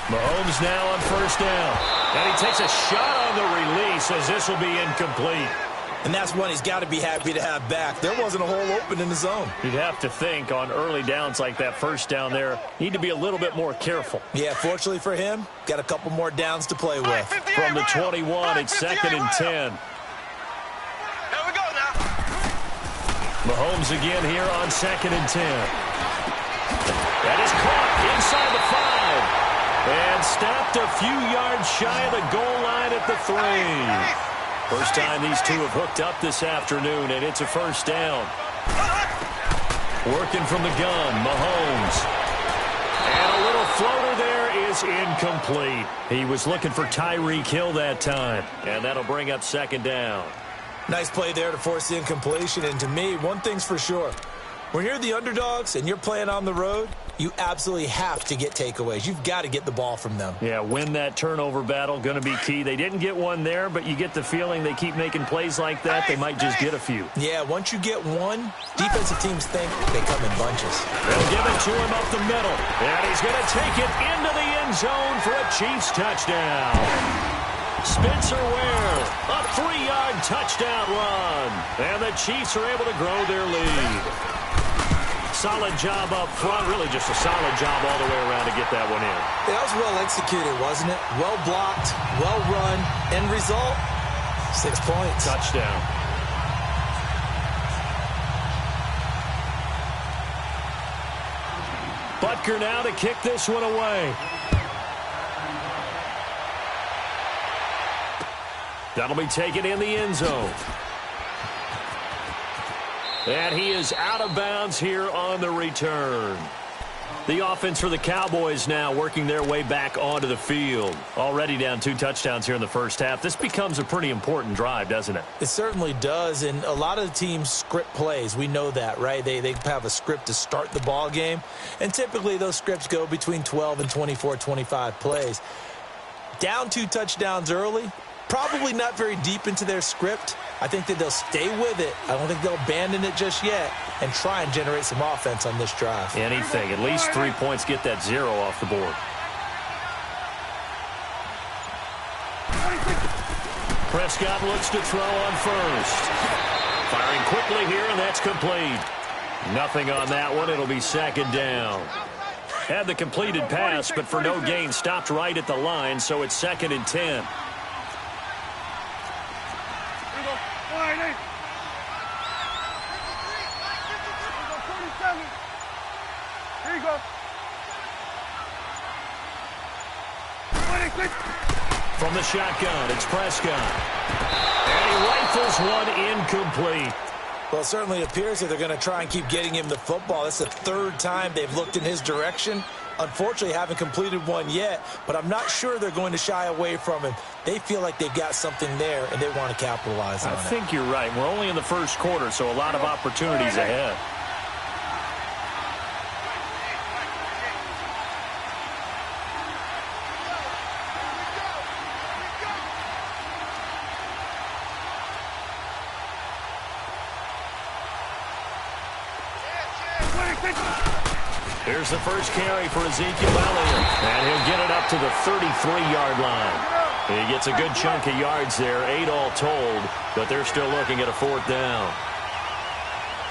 Mahomes now on first down. And he takes a shot on the release as this will be incomplete. And that's one he's got to be happy to have back. There wasn't a hole open in the zone. You'd have to think on early downs like that first down there, need to be a little bit more careful. Yeah, fortunately for him, got a couple more downs to play with. From the 21, it's 2nd and 10. Here we go now. Mahomes again here on 2nd and 10. That is caught inside the 5. And stopped a few yards shy of the goal line at the 3. First time these two have hooked up this afternoon, and it's a first down. Working from the gun, Mahomes. And a little floater there is incomplete. He was looking for Tyreek Hill that time, and that'll bring up 2nd down. Nice play there to force the incompletion, and to me, one thing's for sure. When you're the underdogs and you're playing on the road, you absolutely have to get takeaways. You've got to get the ball from them. Yeah, win that turnover battle, going to be key. They didn't get one there, but you get the feeling they keep making plays like that, they might just get a few. Yeah, once you get one, defensive teams think they come in bunches. They'll give it to him up the middle, and he's going to take it into the end zone for a Chiefs touchdown. Spencer Ware, a 3-yard touchdown run, and the Chiefs are able to grow their lead. Solid job up front, really just a solid job all the way around to get that one in. That was well executed, wasn't it? Well blocked, well run. End result, 6 points. Touchdown. Butker now to kick this one away. That'll be taken in the end zone. And he is out of bounds here on the return. The offense for the Cowboys now working their way back onto the field. Already down 2 touchdowns here in the first half. This becomes a pretty important drive, doesn't it? It certainly does, and a lot of the teams script plays. We know that, right? They have a script to start the ball game, and typically those scripts go between 12 and 24, 25 plays. Down 2 touchdowns early, probably not very deep into their script. I think that they'll stay with it. I don't think they'll abandon it just yet and try and generate some offense on this drive. Anything. At least 3 points, get that 0 off the board. Prescott looks to throw on first. Firing quickly here, and that's complete. Nothing on that one. It'll be 2nd down. Had the completed pass, but for no gain, stopped right at the line, so it's 2nd and 10. From the shotgun, it's Prescott. And he rifles one incomplete. Well, it certainly appears that they're going to try and keep getting him the football. That's the 3rd time they've looked in his direction. Unfortunately, haven't completed one yet, but I'm not sure they're going to shy away from him. They feel like they've got something there, and they want to capitalize on it. I think you're right. We're only in the first quarter, so a lot of opportunities ahead. Here's the first carry for Ezekiel Elliott. And he'll get it up to the 33-yard line. He gets a good chunk of yards there, 8 all told, but they're still looking at a 4th down.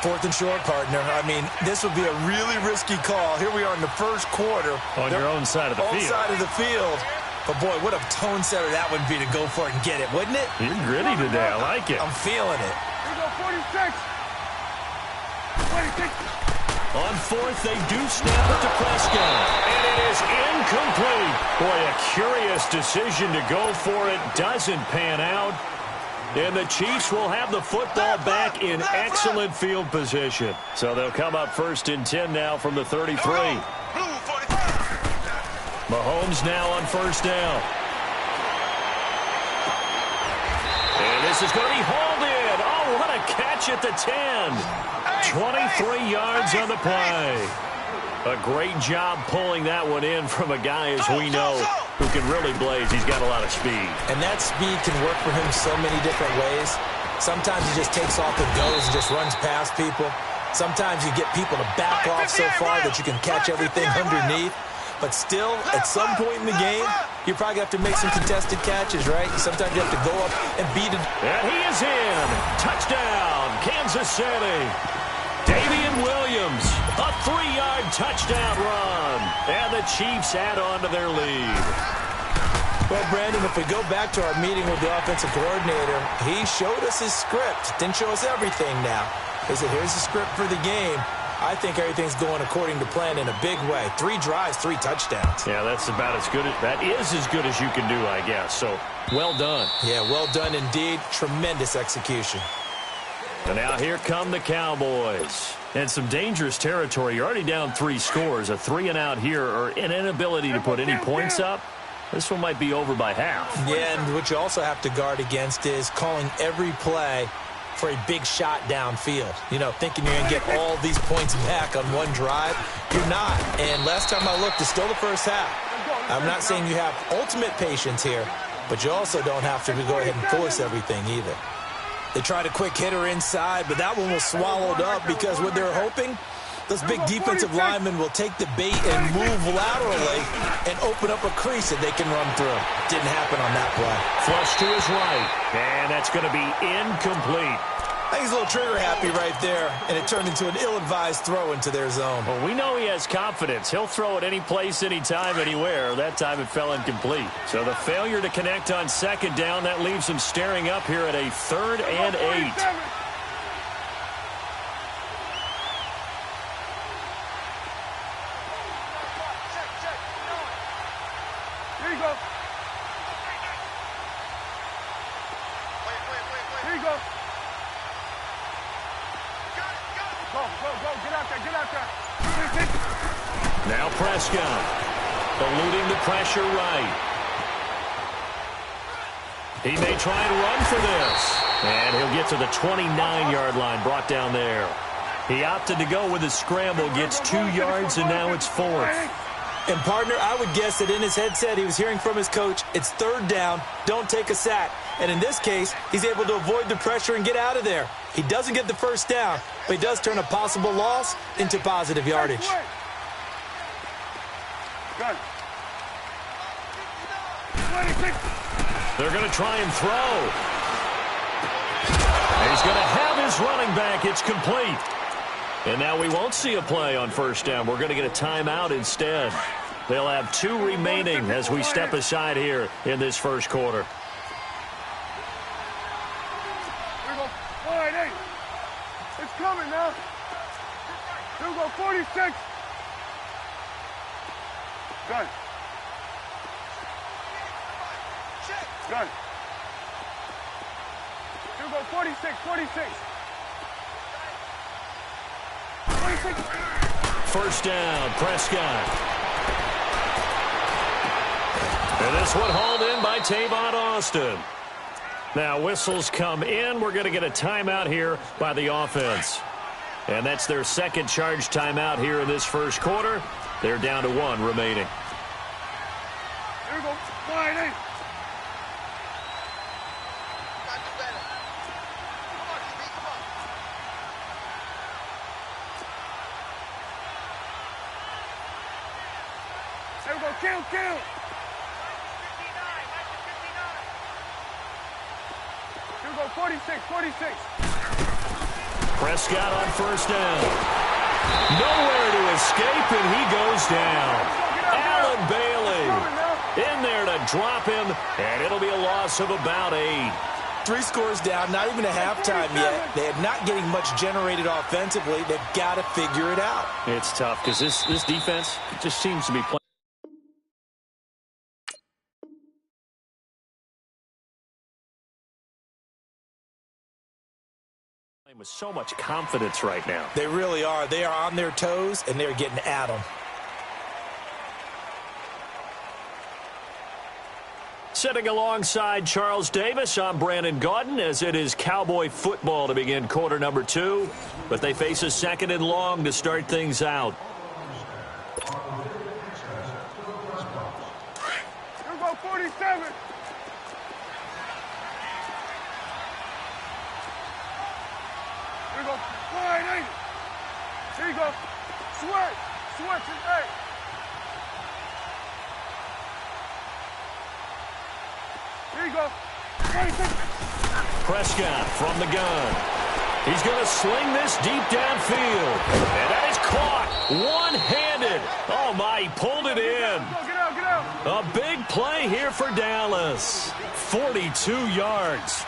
4th and short, partner. I mean, this would be a really risky call. Here we are in the first quarter. On your own side of the field. Own side of the field. But, boy, what a tone setter that would be to go for it and get it, wouldn't it? You're gritty today. I like it. I'm feeling it. Here we go, 46. 46. On 4th, they do snap it to Prescott. And it is incomplete. Boy, a curious decision to go for it. Doesn't pan out. And the Chiefs will have the football back in excellent field position. So they'll come up 1st and 10 now from the 33. Mahomes now on 1st down. And this is going to be hauled in. Oh, what a catch at the 10. 23 yards on the play. A great job pulling that one in from a guy, as we know, who can really blaze. He's got a lot of speed. And that speed can work for him so many different ways. Sometimes he just takes off and goes and just runs past people. Sometimes you get people to back off so far that you can catch everything underneath. But still, at some point in the game, you probably have to make some contested catches, right? Sometimes you have to go up and beat it. And he is in. Touchdown, Kansas City. Damian Williams, a 3-yard touchdown run. And the Chiefs add on to their lead. Well, Brandon, if we go back to our meeting with the offensive coordinator, he showed us his script. Didn't show us everything now. He said, here's the script for the game. I think everything's going according to plan in a big way. 3 drives, 3 touchdowns. Yeah, that's about as good. That is as good as you can do, I guess. So, well done. Yeah, well done indeed. Tremendous execution. And now here come the Cowboys. And some dangerous territory. You're already down 3 scores. A 3-and-out here, or an inability to put any points up. This one might be over by half. Yeah, and what you also have to guard against is calling every play for a big shot downfield. You know, thinking you're going to get all these points back on one drive. You're not. And last time I looked, it's still the first half. I'm not saying you have ultimate patience here, but you also don't have to go ahead and force everything either. They tried a quick hitter inside, but that one was swallowed up because what they're hoping, those big defensive linemen will take the bait and move laterally and open up a crease that they can run through. Didn't happen on that play. Flush to his right, and that's going to be incomplete. I think he's a little trigger happy right there, and it turned into an ill-advised throw into their zone. Well, we know he has confidence. He'll throw it any place, anytime, anywhere. That time it fell incomplete. So the failure to connect on second down, that leaves him staring up here at a 3rd and 8. Here you go. Here you go. Go, get out there. Now Prescott, eluding the pressure right. He may try and run for this. And he'll get to the 29-yard line, brought down there. He opted to go with a scramble, gets 2 yards, and now it's 4th. And, partner, I would guess that in his headset he was hearing from his coach, it's 3rd down, don't take a sack. And in this case, he's able to avoid the pressure and get out of there. He doesn't get the first down, but he does turn a possible loss into positive yardage. Good. They're going to try and throw. And he's going to have his running back. It's complete. And now we won't see a play on first down. We're going to get a timeout instead. They'll have 2 remaining as we step aside here in this first quarter. Here we go. 4-8. It's coming now. Here we go. 46. Good. Good. Here we go. 46. 46. First down, Prescott. And this one hauled in by Tavon Austin. Now whistles come in. We're going to get a timeout here by the offense. And that's their second charge timeout here in this first quarter. They're down to 1 remaining. Here we go. 4-8. Kill. Here we go, 46. Prescott on first down. Nowhere to escape, and he goes down. Allen Bailey in there to drop him, and it'll be a loss of about 8. 3 scores down, not even a halftime yet. They're not getting much generated offensively. They've got to figure it out. It's tough because this defense just seems to be playing with so much confidence right now. They really are. They are on their toes, and they're getting at them. Sitting alongside Charles Davis, I'm Brandon Gaudin, as it is Cowboy football to begin quarter number 2. But they face a 2nd and long to start things out. Here we go, 47. Here we go, 4-8. Here you go. Switch and 8. Here you go. 26. Prescott from the gun. He's going to sling this deep downfield. And that is caught one-handed. Oh, my, he pulled it in. Get out, get out. A big play here for Dallas. 42 yards.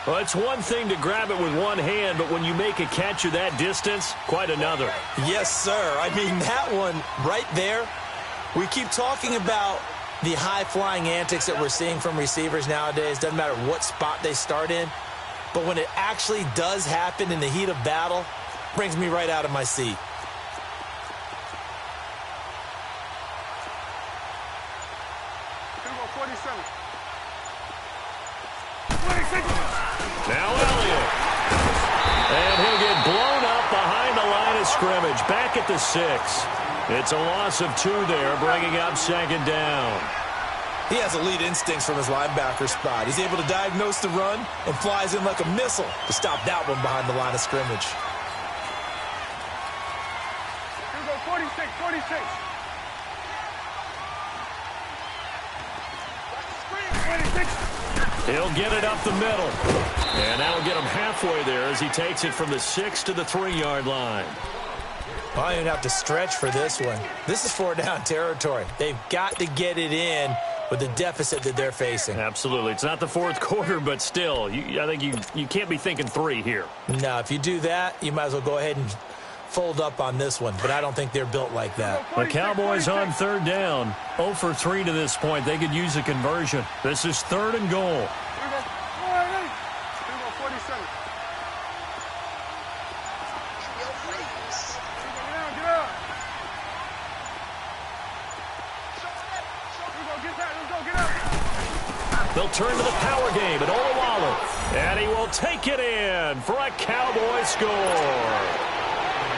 Well, it's one thing to grab it with one hand, but when you make a catch of that distance, quite another. Yes, sir. I mean, that one right there, we keep talking about the high-flying antics that we're seeing from receivers nowadays. Doesn't matter what spot they start in. But when it actually does happen in the heat of battle, brings me right out of my seat. Here we go, 47. 26. Now Elliott. And he'll get blown up behind the line of scrimmage. Back at the 6. It's a loss of 2 there, bringing up second down. He has elite instincts from his linebacker spot. He's able to diagnose the run and flies in like a missile to stop that one behind the line of scrimmage. Here we go, 46, 46. 26. He'll get it up the middle. And that'll get him halfway there as he takes it from the 6 to the 3-yard line. I don't even have to stretch for this one. This is 4-down territory. They've got to get it in with the deficit that they're facing. Absolutely. It's not the fourth quarter, but still, I think you can't be thinking 3 here. No, if you do that, you might as well go ahead and fold up on this one, but I don't think they're built like that. The Cowboys on 3rd down. 0 for 3 to this point. They could use a conversion. This is 3rd and goal. Here we go. All right, hey. Here we go, 47. Get out. Here we go, get that. Let's go, get out. They'll turn to the power game at Olawale. And he will take it in for a Cowboy score.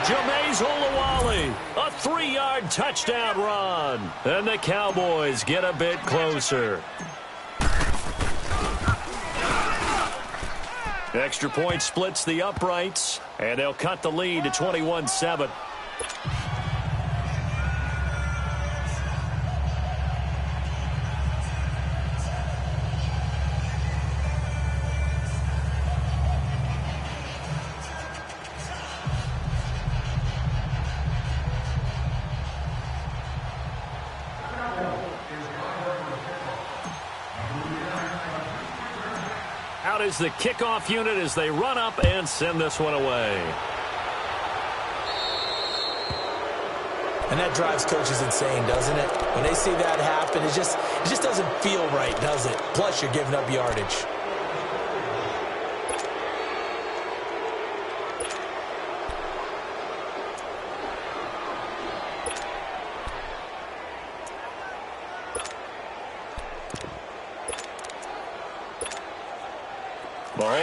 Jameis Olawale, a 3-yard touchdown run. And the Cowboys get a bit closer. Extra point splits the uprights, and they'll cut the lead to 21-7. Out is the kickoff unit as they run up and send this one away. And that drives coaches insane, doesn't it? When they see that happen, it just doesn't feel right, does it? Plus, you're giving up yardage.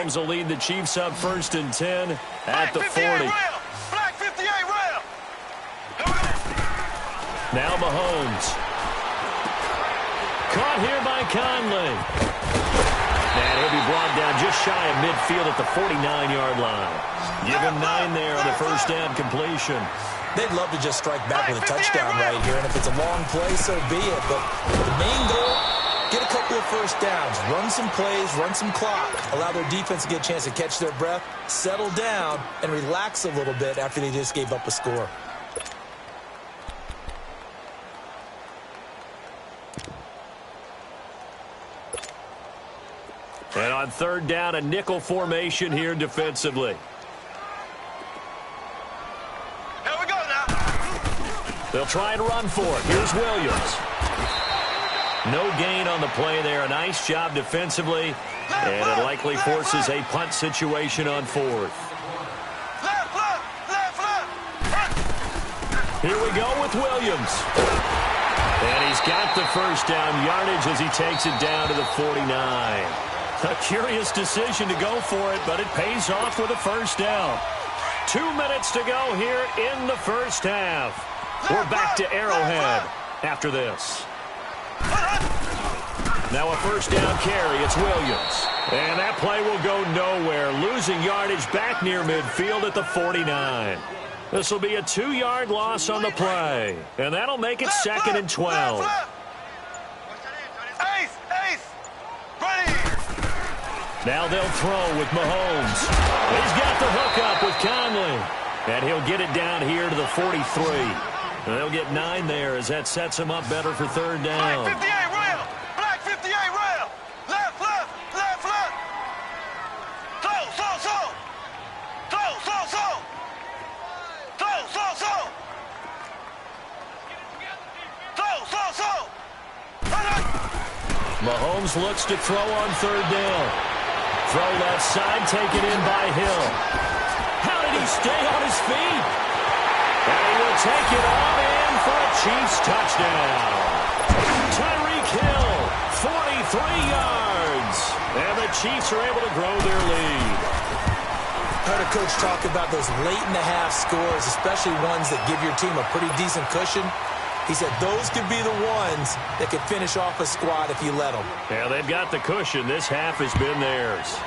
Mahomes will lead the Chiefs up 1st and 10 at the 40. Black 58 rail. Now Mahomes. Caught here by Conley. And he'll be brought down just shy of midfield at the 49-yard line. Give him 9 there on the first down completion. They'd love to just strike back with a touchdown right here, and if it's a long play, so be it. But the main goal, get a couple of first downs, run some plays, run some clock, allow their defense to get a chance to catch their breath, settle down, and relax a little bit after they just gave up a score. And on 3rd down, a nickel formation here defensively. Here we go now. They'll try and run for it. Here's Williams. No gain on the play there. A nice job defensively. And it likely forces a punt situation on 4th. Here we go with Williams. And he's got the first down yardage as he takes it down to the 49. A curious decision to go for it, but it pays off with a first down. 2 minutes to go here in the first half. We're back to Arrowhead after this. Now a first down carry. It's Williams. And that play will go nowhere. Losing yardage back near midfield at the 49. This will be a 2-yard loss on the play. And that'll make it 2nd and 12. Ace! Ready! Now they'll throw with Mahomes. He's got the hook up with Conley. And he'll get it down here to the 43. They'll get 9 there as that sets him up better for third down. Black 58 rail. Black 58 rail. Left, left, left, left. Slow, slow, slow. Slow, slow, slow. Slow, slow, slow. Slow, slow, slow. Mahomes looks to throw on third down. Throw left side, taken in by Hill. How did he stay on his feet? And he will take it all in for a Chiefs touchdown. Tyreek Hill, 43 yards. And the Chiefs are able to grow their lead. Heard a coach talk about those late-in-the-half scores, especially ones that give your team a pretty decent cushion. He said those could be the ones that could finish off a squad if you let them. Yeah, they've got the cushion. This half has been theirs.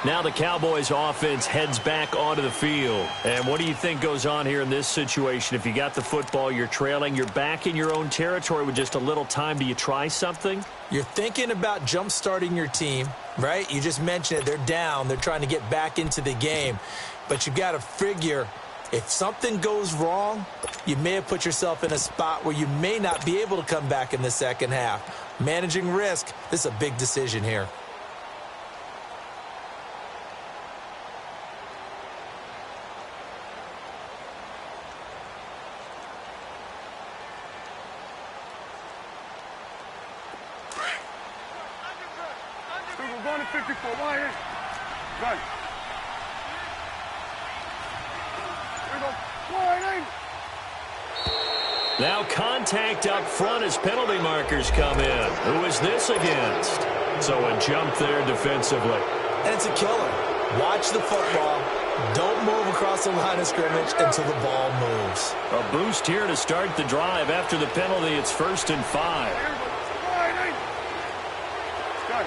Now the Cowboys offense heads back onto the field. And what do you think goes on here in this situation? If you got the football, you're trailing, you're back in your own territory with just a little time. Do you try something? You're thinking about jump-starting your team, right? You just mentioned it. They're down. They're trying to get back into the game. But you've got to figure if something goes wrong, you may have put yourself in a spot where you may not be able to come back in the second half. Managing risk, this is a big decision here. Going to 54. Why here? Right. Here we go. Wide in. Now contact up front as penalty markers come in. Who is this against? So a jump there defensively. And it's a killer. Watch the football. Don't move across the line of scrimmage until the ball moves. A boost here to start the drive. After the penalty, it's 1st and 5. Here we go. Wide in. Good.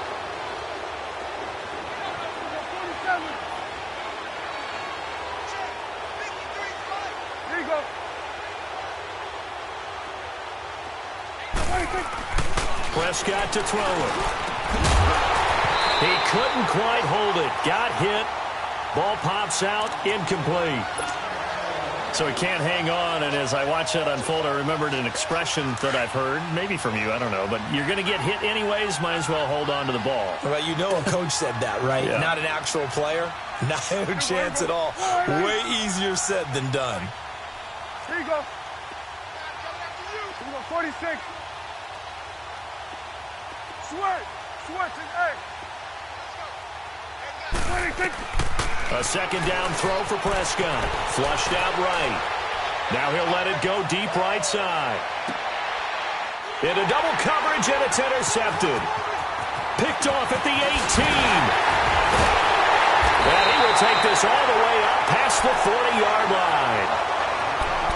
Here you go. Prescott to throw it. He couldn't quite hold it. Got hit. Ball pops out. Incomplete. So he can't hang on, and as I watch that unfold, I remembered an expression that I've heard, maybe from you, I don't know, but you're going to get hit anyways, might as well hold on to the ball. Well, you know a coach said that, right? Yeah. Not an actual player. Not a chance at all. Way easier said than done. Here you go. Here you go, 46. Sweat. Sweat to A. 26. A second down throw for Prescott. Flushed out right. Now he'll let it go deep right side. Into double coverage, and it's intercepted. Picked off at the 18. And he will take this all the way up past the 40-yard line.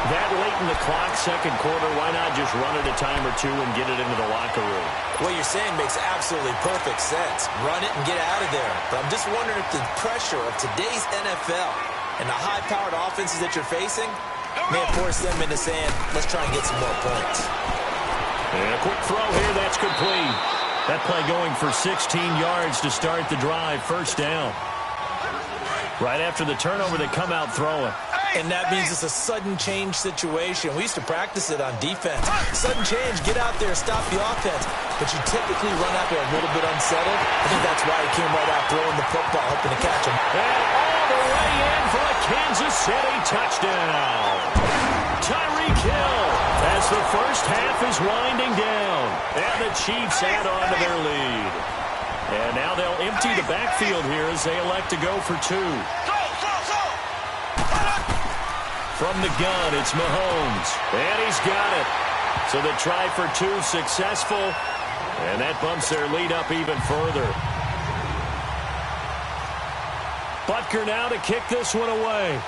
That late in the clock, second quarter, why not just run it a time or two and get it into the locker room? What you're saying makes absolutely perfect sense. Run it and get out of there. But I'm just wondering if the pressure of today's NFL and the high-powered offenses that you're facing may have forced them into saying, let's try and get some more points. And a quick throw here, that's complete. That play going for 16 yards to start the drive, first down. Right after the turnover, they come out throwing. And that means it's a sudden change situation. We used to practice it on defense. Sudden change, get out there, stop the offense. But you typically run out there a little bit unsettled. I think that's why he came right out throwing the football, hoping to catch him. And all the way in for a Kansas City touchdown. Tyreek Hill as the first half is winding down. And the Chiefs add on to their lead. And now they'll empty the backfield here as they elect to go for 2. From the gun, it's Mahomes. And he's got it. So the try for 2 successful. And that bumps their lead up even further. Butker now to kick this one away.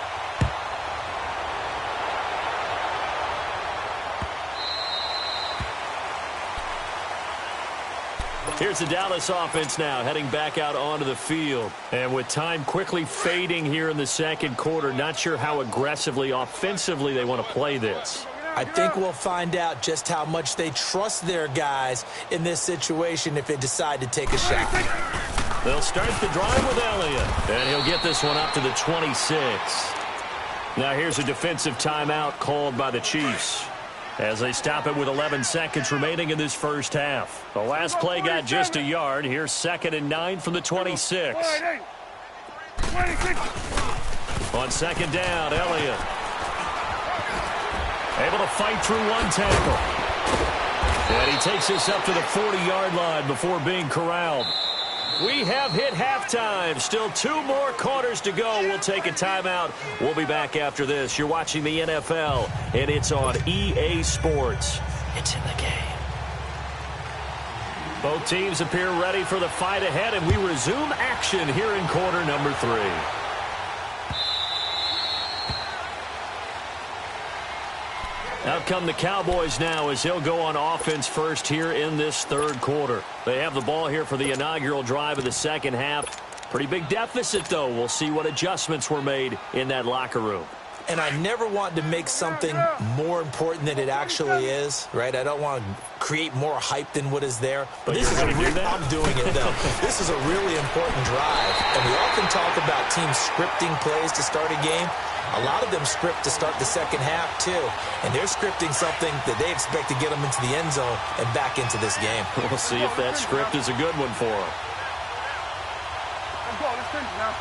Here's the Dallas offense now heading back out onto the field. And with time quickly fading here in the second quarter, not sure how aggressively, offensively they want to play this. I think we'll find out just how much they trust their guys in this situation if they decide to take a shot. They'll start the drive with Elliott, and he'll get this one up to the 26. Now here's a defensive timeout called by the Chiefs as they stop it with 11 seconds remaining in this first half. The last play got just a yard. Here's 2nd and 9 from the 26. On 2nd down, Elliott able to fight through one tackle. And he takes this up to the 40-yard line before being corralled. We have hit halftime. Still 2 more quarters to go. We'll take a timeout. We'll be back after this. You're watching the NFL, and it's on EA Sports. It's in the game. Both teams appear ready for the fight ahead, and we resume action here in quarter number 3. Out come the Cowboys now as he'll go on offense first here in this 3rd quarter. They have the ball here for the inaugural drive of the 2nd half. Pretty big deficit, though. We'll see what adjustments were made in that locker room. And I never want to make something more important than it actually is, right? I don't want to create more hype than what is there. But this is I'm doing it, though. This is a really important drive. And we often talk about teams scripting plays to start a game. A lot of them script to start the 2nd half, too. And they're scripting something that they expect to get them into the end zone and back into this game. We'll see if that script is a good one for them. Let's go. Let's finish now.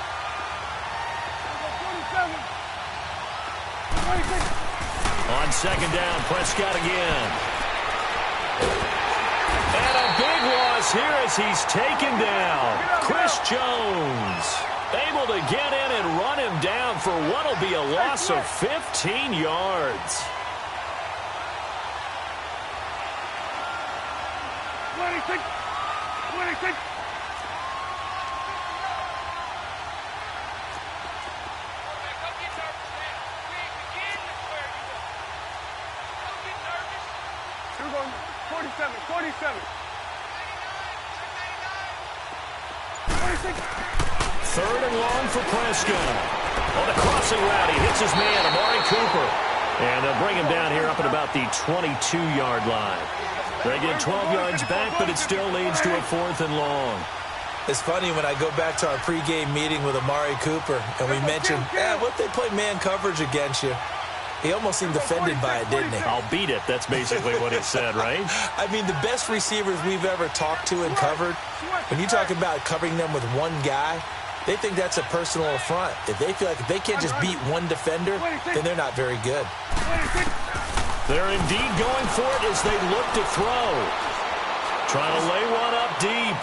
On 2nd down, Prescott again. And a big loss here as he's taken down. Chris Jones able to get in and run him down for what will be a loss of 15 yards. 26. 26. We're going 47. 47. 26. 3rd and long for Prescott. On the crossing route, he hits his man, Amari Cooper. And they'll bring him down here up at about the 22-yard line. They get 12 yards back, but it still leads to a 4th and long. It's funny when I go back to our pregame meeting with Amari Cooper, and we mentioned, what they play man coverage against you. He almost seemed offended by it, didn't he? I'll beat it. That's basically what he said, right? I mean, the best receivers we've ever talked to and covered, when you talk about covering them with one guy, they think that's a personal affront. If they feel like if they can't just beat one defender, then they're not very good. They're indeed going for it as they look to throw. Trying to lay one up deep.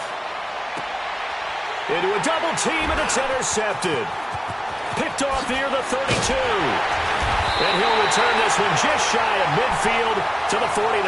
Into a double team, and it's intercepted. Picked off near the 32. And he'll return this one just shy of midfield to the 49.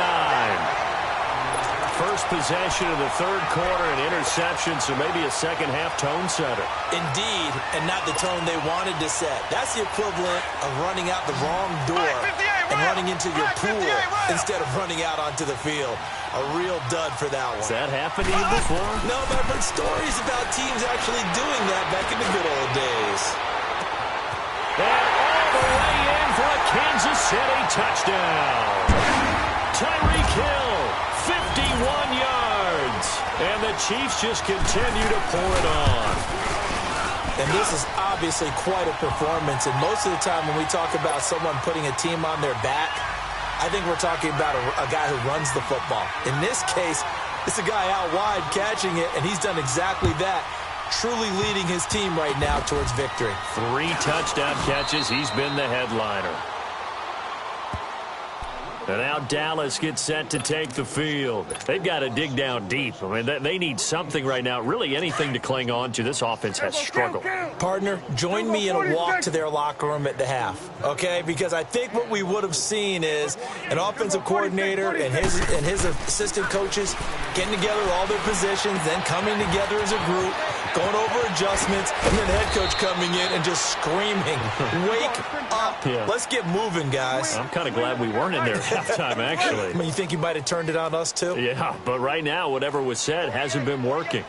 First possession of the 3rd quarter, an interception, so maybe a 2nd half tone setter. Indeed, and not the tone they wanted to set. That's the equivalent of running out the wrong door and running into your pool instead of running out onto the field. A real dud for that one. Has that happened to you before? No, but I've heard stories about teams actually doing that back in the good old days. And all the way in for a Kansas City touchdown. Tyreek Hill, 51 yards. And the Chiefs just continue to pour it on. And this is obviously quite a performance. And most of the time when we talk about someone putting a team on their back, I think we're talking about a guy who runs the football. In this case, it's a guy out wide catching it, and he's done exactly that. Truly leading his team right now towards victory. 3 touchdown catches. He's been the headliner. And now Dallas gets set to take the field. They've got to dig down deep. I mean, they need something right now, really anything to cling on to. This offense has struggled. Partner, join me in a walk to their locker room at the half, okay? Because I think what we would have seen is an offensive coordinator and his assistant coaches getting together all their positions, then coming together as a group, going over adjustments, and then the head coach coming in and just screaming, wake up. Yeah. Let's get moving, guys. I'm kind of glad we weren't in there at halftime, actually. I mean, you think he might have turned it on us, too? Yeah, but right now, whatever was said hasn't been working.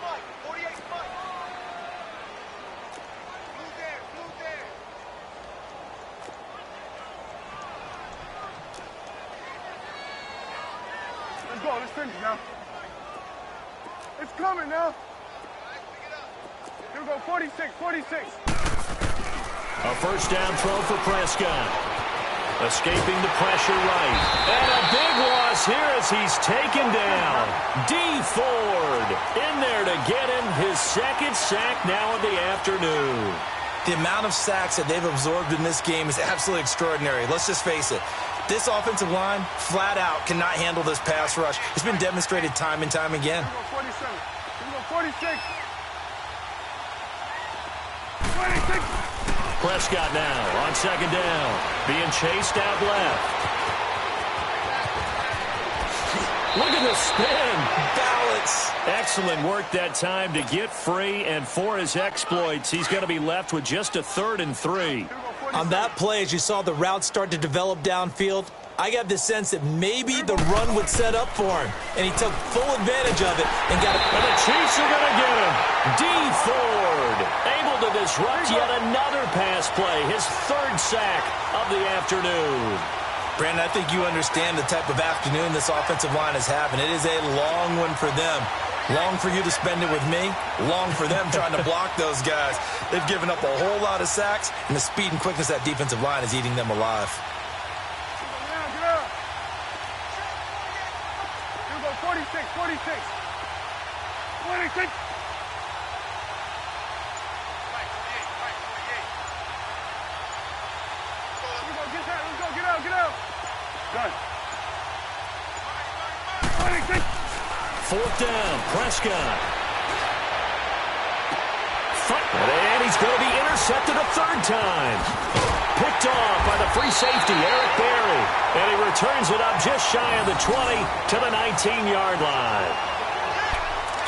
Let's go. Let's finish now. It's coming now. Here we go. 46, 46. A first down throw for Prescott. Escaping the pressure right. And a big loss here as he's taken down. D. Ford in there to get him his second sack now in the afternoon. The amount of sacks that they've absorbed in this game is absolutely extraordinary. Let's just face it. This offensive line, flat out, cannot handle this pass rush. It's been demonstrated time and time again. Here we go. 47. Here we go. 46. 26. Prescott now on second down. Being chased out left. Look at the spin. Balance. Excellent work that time to get free, and for his exploits, he's going to be left with just a 3rd and 3. On that play, as you saw the route start to develop downfield, I got the sense that maybe the run would set up for him, and he took full advantage of it and got it. And the Chiefs are going to get him. D. Ford able to disrupt yet another pass play, his 3rd sack of the afternoon. Brandon, I think you understand the type of afternoon this offensive line is having. It is a long one for them. Long for you to spend it with me. Long for them trying to block those guys. They've given up a whole lot of sacks, and the speed and quickness of that defensive line is eating them alive. Get up. Here we go. 46, 46. 26. Get out. Done. 26. 4th down, Prescott. And he's going to be intercepted a 3rd time. Picked off by the free safety, Eric Berry. And he returns it up just shy of the 20 to the 19-yard line.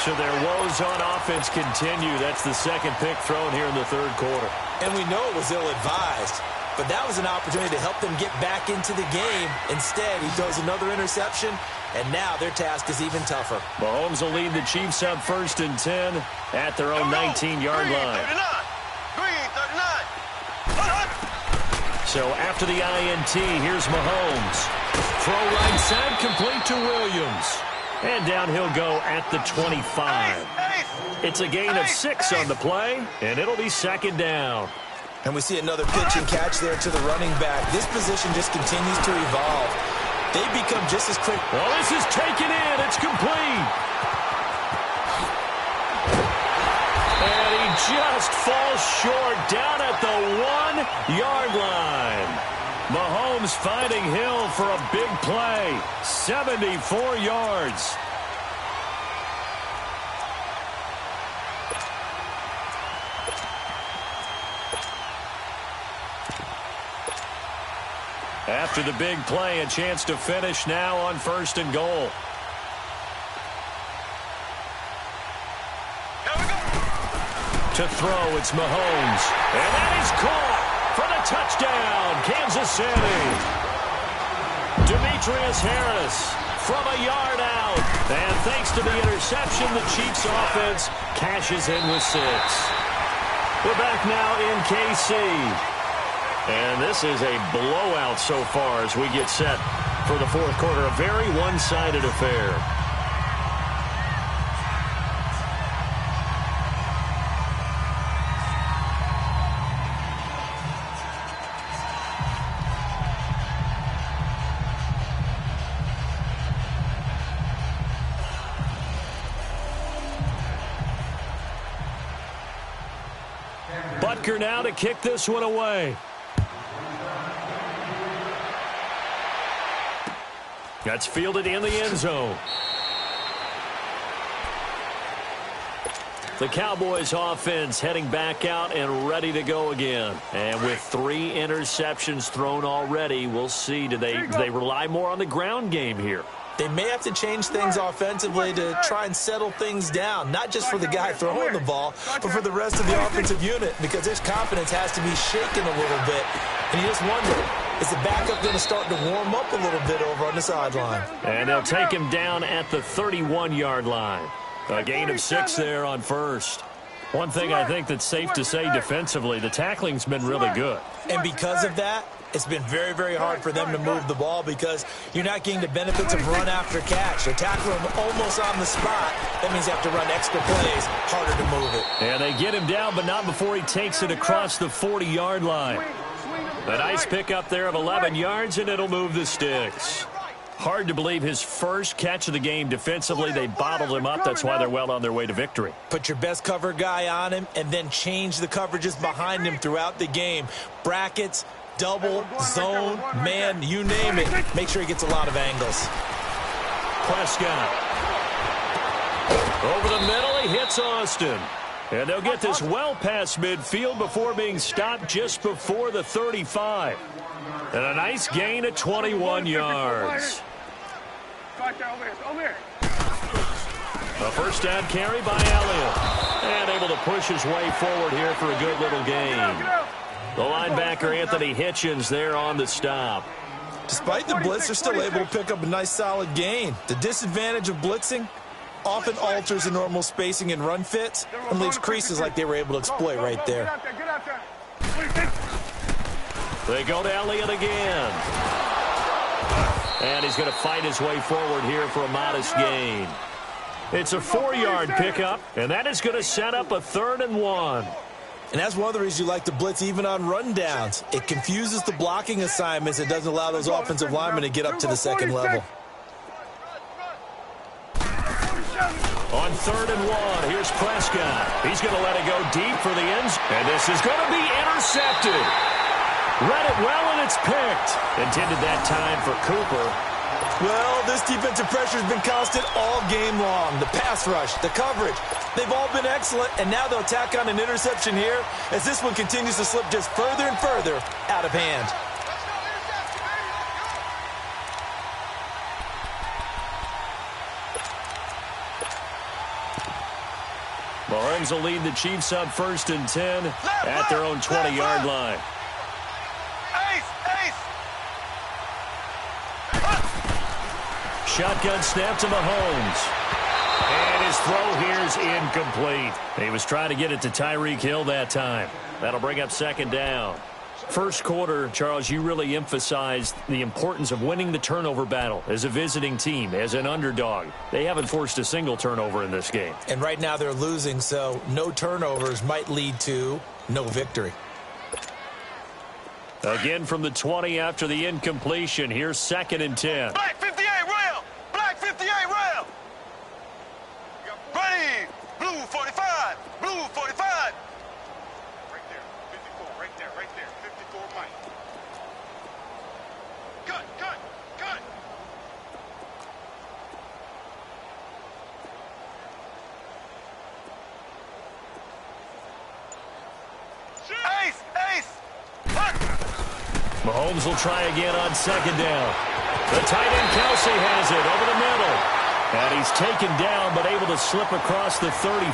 So their woes on offense continue. That's the 2nd pick thrown here in the 3rd quarter. And we know it was ill-advised. But that was an opportunity to help them get back into the game. Instead, he throws another interception, and now their task is even tougher. Mahomes will lead the Chiefs up 1st and 10 at their own 19-yard line. Green, 39. So after the INT, here's Mahomes. Throw right side, complete to Williams. And down he'll go at the 25. It's a gain of 6 on the play, and it'll be 2nd down. And we see another pitch and catch there to the running back. This position just continues to evolve. They become just as quick. Well, this is taken in. It's complete. And he just falls short down at the 1-yard line. Mahomes finding Hill for a big play. 74 yards. After the big play, a chance to finish now on 1st and goal. To throw, it's Mahomes. And that is caught for the touchdown, Kansas City. Demetrius Harris from a yard out. And thanks to the interception, the Chiefs offense cashes in with 6. We're back now in KC. And this is a blowout so far as we get set for the 4th quarter. A very one-sided affair. Butker now to kick this one away. That's fielded in the end zone. The Cowboys offense heading back out and ready to go again. And with 3 interceptions thrown already, we'll see. Do they rely more on the ground game here? They may have to change things offensively to try and settle things down, not just for the guy throwing the ball, but for the rest of the offensive unit, because his confidence has to be shaken a little bit. And you just wonder, is the backup going to start to warm up a little bit over on the sideline? And they'll take him down at the 31-yard line. A gain of 6 there on 1st. One thing I think that's safe to say defensively, the tackling's been really good. And because of that, It's been very, very hard for them to move the ball because you're not getting the benefits of run after catch. They're tackling him almost on the spot. That means they have to run extra plays, harder to move it. And they get him down, but not before he takes it across the 40-yard line. A nice pickup there of 11 yards, and it'll move the sticks. Hard to believe his first catch of the game defensively. They bottled him up. That's why they're well on their way to victory. Put your best cover guy on him and then change the coverages behind him throughout the game. Brackets, double, zone, man, you name it. Make sure he gets a lot of angles. Prescott. Over the middle, he hits Austin. And they'll get this well past midfield before being stopped just before the 35. And a nice gain of 21 yards. A first down carry by Elliott. And able to push his way forward here for a good little gain. The linebacker, Anthony Hitchens, there on the stop. Despite the blitz, they're still able to pick up a nice solid gain. The disadvantage of blitzing often alters the normal spacing and run fits and leaves creases like they were able to exploit right there. They go to Elliott again. And he's going to fight his way forward here for a modest gain. It's a 4-yard pickup, and that is going to set up a 3rd and 1. And that's one of the reasons you like to blitz even on rundowns. It confuses the blocking assignments. It doesn't allow those offensive linemen to get up to the second level. On 3rd and 1, here's Prescott. He's going to let it go deep for the end zone. And this is going to be intercepted. Read it well, and it's picked. Intended that time for Cooper. Well, this defensive pressure has been constant all game long. The pass rush, the coverage, they've all been excellent, and now they'll tack on an interception here as this one continues to slip just further and further out of hand. Mahomes will lead the Chiefs up 1st and 10 at their own 20-yard line. Shotgun snap to Mahomes. And his throw here is incomplete. He was trying to get it to Tyreek Hill that time. That'll bring up 2nd down. First quarter, Charles, you really emphasized the importance of winning the turnover battle as a visiting team, as an underdog. They haven't forced a single turnover in this game. And right now they're losing, so no turnovers might lead to no victory. Again from the 20 after the incompletion. Here's 2nd and 10. Black 58 rail! Black 58 rail! Ready! Blue 45! Blue 45! Right there, 54, right there, 54 Mike. Cut! Ace! Mahomes will try again on 2nd down. The tight end Kelsey has it over the middle. And he's taken down but able to slip across the 35.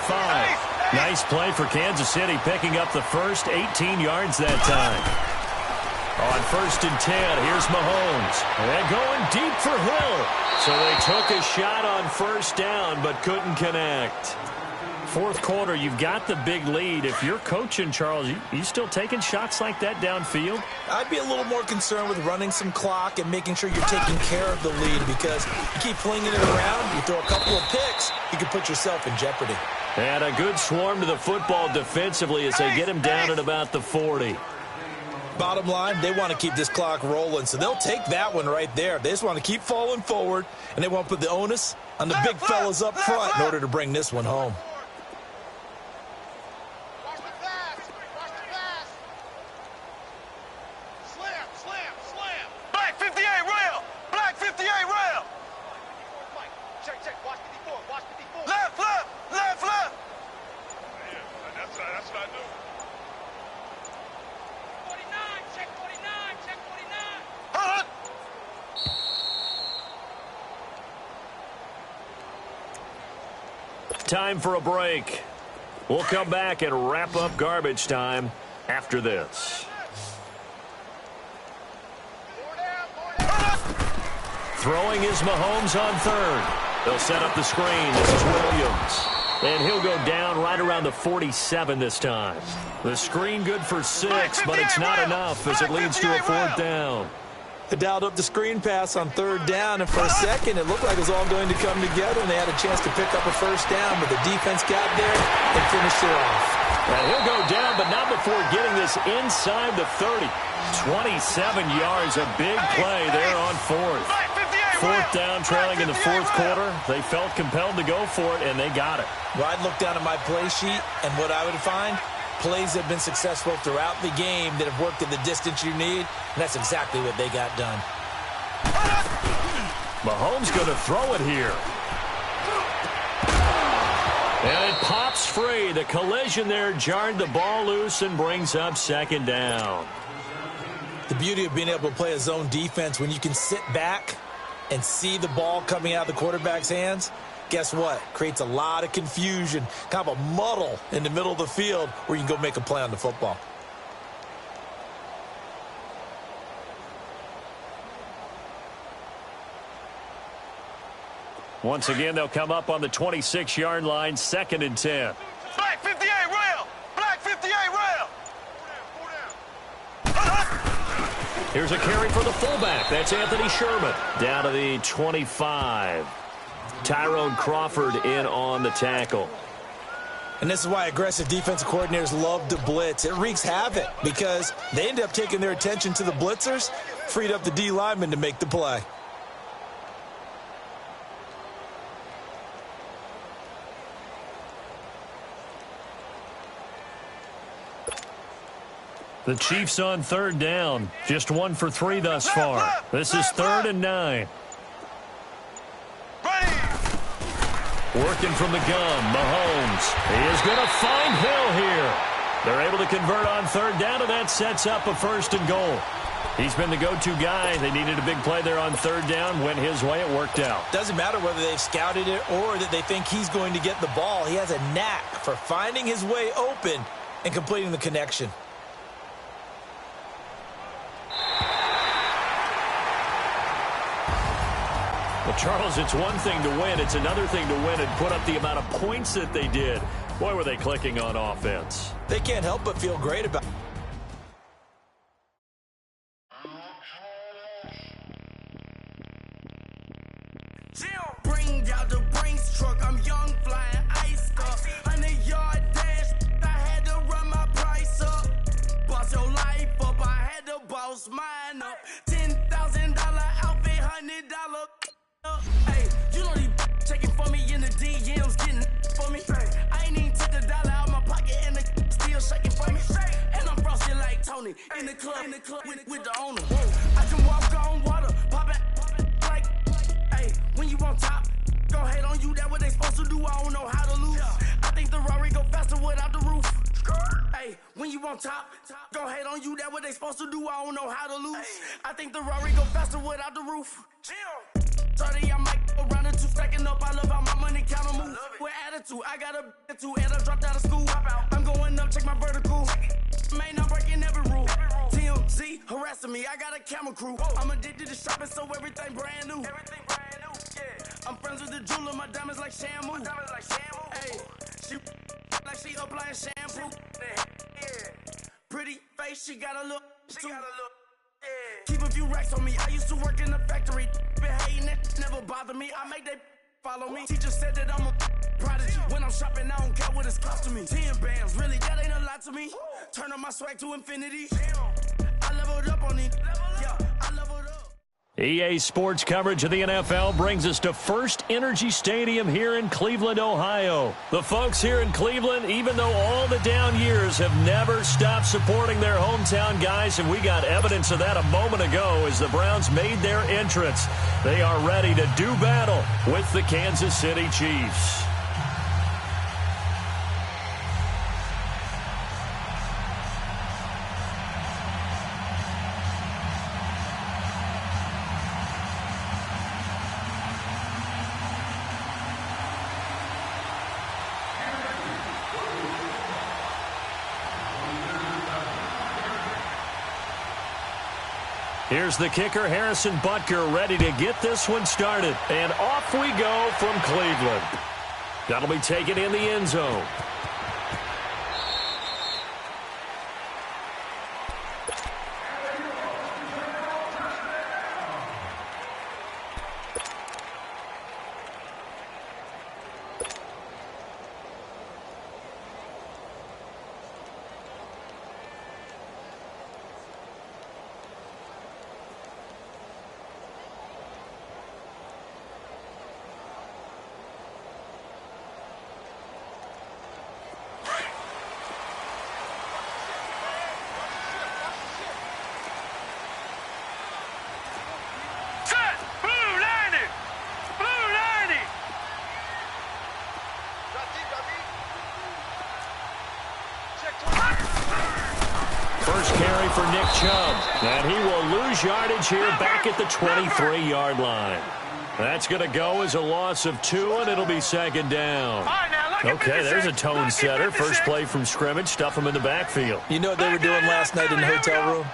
Nice play for Kansas City, picking up the first 18 yards that time. On 1st and 10, here's Mahomes. And going deep for Hill. So they took a shot on 1st down but couldn't connect. 4th quarter, you've got the big lead. If you're coaching, Charles, you still taking shots like that downfield? I'd be a little more concerned with running some clock and making sure you're taking care of the lead, because you keep flinging it around, you throw a couple of picks, you can put yourself in jeopardy. And a good swarm to the football defensively as they get him down at about the 40. Bottom line, they want to keep this clock rolling, so they'll take that one right there. They just want to keep falling forward, and they want to put the onus on the big fellas up front in order to bring this one home. Time for a break. We'll come back and wrap up garbage time after this. Throwing is Mahomes on 3rd. They'll set up the screen. This is Williams. And he'll go down right around the 47 this time. The screen good for 6, but it's not enough as it leads to a 4th down. They dialed up the screen pass on 3rd down, and for a second it looked like it was all going to come together, and they had a chance to pick up a 1st down, but the defense got there and finished it off. And he'll go down, but not before getting this inside the 30. 27 yards, a big play there on 4th. 4th down, trailing in the 4th quarter. They felt compelled to go for it, and they got it. Well, I'd look down at my play sheet, and what I would find, plays have been successful throughout the game that have worked at the distance you need, and that's exactly what they got done. Mahomes going to throw it here. And it pops free. The collision there jarred the ball loose and brings up 2nd down. The beauty of being able to play a zone defense when you can sit back and see the ball coming out of the quarterback's hands, guess what? Creates a lot of confusion, kind of a muddle in the middle of the field where you can go make a play on the football. Once again, they'll come up on the 26-yard line, 2nd and 10. Black 58 rail! Black 58 rail! Here's a carry for the fullback. That's Anthony Sherman. Down to the 25. Tyrone Crawford in on the tackle. And this is why aggressive defensive coordinators love to blitz. It wreaks havoc because they end up taking their attention to the blitzers, freed up the D lineman to make the play. The Chiefs on 3rd down. Just 1 for 3 thus far. This is 3rd and 9. Working from the gun, Mahomes. He is going to find Hill here. They're able to convert on 3rd down, and that sets up a 1st and goal. He's been the go-to guy. They needed a big play there on 3rd down. Went his way. It worked out. Doesn't matter whether they've scouted it or that they think he's going to get the ball. He has a knack for finding his way open and completing the connection. Well, Charles, it's one thing to win. It's another thing to win and put up the amount of points that they did. Boy, were they clicking on offense. They can't help but feel great about it. Bring out the Brinks truck. I'm young, flying ice up. 100-yard dash. I had to run my price up. Boss your life up. I had to boss mine up. $10,000 outfit, $100. Hey, you know these checking for me in the DMs, getting for me. I ain't even took $1 out my pocket and the still shaking for me. And I'm frosty like Tony in the club with the owner. I can walk on water, pop it like, hey, when you on top, gon' hate on you. That what they supposed to do. I don't know how to lose. I think the Rari go faster without the roof. Hey, when you on top, gon' hate on you. That what they supposed to do. I don't know how to lose. I think the Rari go faster without the roof. 30, I might go around the 2 stacking up. I love how my money count on move. With attitude, I got a attitude, and I dropped out of school. I'm going up, check my vertical. Man, I'm breaking every rule. TMZ harassing me, I got a camera crew. I'm addicted to shopping, so everything brand new. I'm friends with the jeweler, my diamonds like Shamu. Hey, she like she applying shampoo. Pretty face, she got a look. Keep a few racks on me. I used to work in the factory. Been hating it, never bother me. I make they follow me. Teacher said that I'm a prodigy. When I'm shopping, I don't care what it's costing me. 10 bands, really, that ain't a lot to me. Turn up my swag to infinity. I leveled up on it. Yeah, I leveled up. EA Sports coverage of the NFL brings us to First Energy Stadium here in Cleveland, Ohio. The folks here in Cleveland, even though all the down years, have never stopped supporting their hometown guys, and we got evidence of that a moment ago as the Browns made their entrance. They are ready to do battle with the Kansas City Chiefs. Here's the kicker, Harrison Butker, ready to get this one started. And off we go from Cleveland. That'll be taken in the end zone. First carry for Nick Chubb. And he will lose yardage here back at the 23-yard line. That's going to go as a loss of 2, and it'll be second down. Okay, there's a tone setter. First play from scrimmage. Stuff him in the backfield. You know what they were doing last night in the hotel room?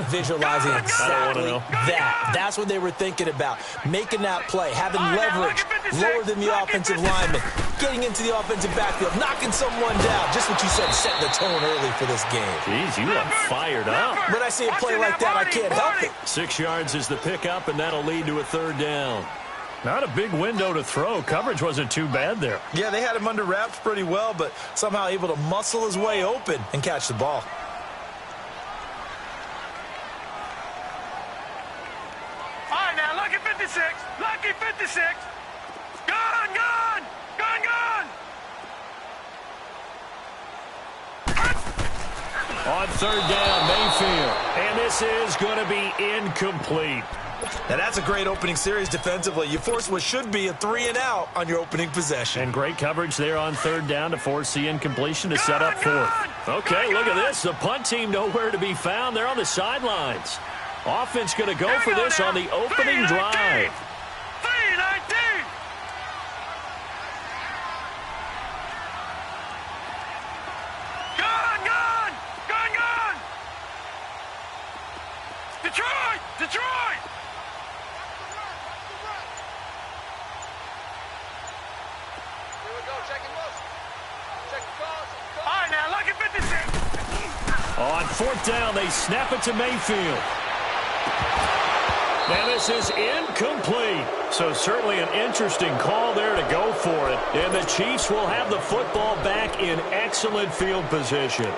Visualizing exactly that. That's what they were thinking about. Making that play, having leverage, lower than the offensive lineman, getting into the offensive backfield, knocking someone down. Just what you said, setting the tone early for this game. Jeez, you are fired up. When I see a play like that, I can't help it. 6 yards is the pickup, and that'll lead to a third down. Not a big window to throw. Coverage wasn't too bad there. Yeah, they had him under wraps pretty well, but somehow able to muscle his way open and catch the ball. All right, now, lucky 56. Lucky 56. Gone, gone. Gone, gone. On third down, Mayfield. And this is going to be incomplete. Now, that's a great opening series defensively. You force what should be a 3-and-out on your opening possession. And great coverage there on third down to force the incompletion to set up fourth. Okay, look at this. The punt team nowhere to be found. They're on the sidelines. Offense going to go for this on the opening drive. 3-19. Gone, gone. Gone, gone. Detroit, Detroit. All right, now, lucky 56. On fourth down, they snap it to Mayfield. And this is incomplete. So certainly an interesting call there to go for it. And the Chiefs will have the football back in excellent field position.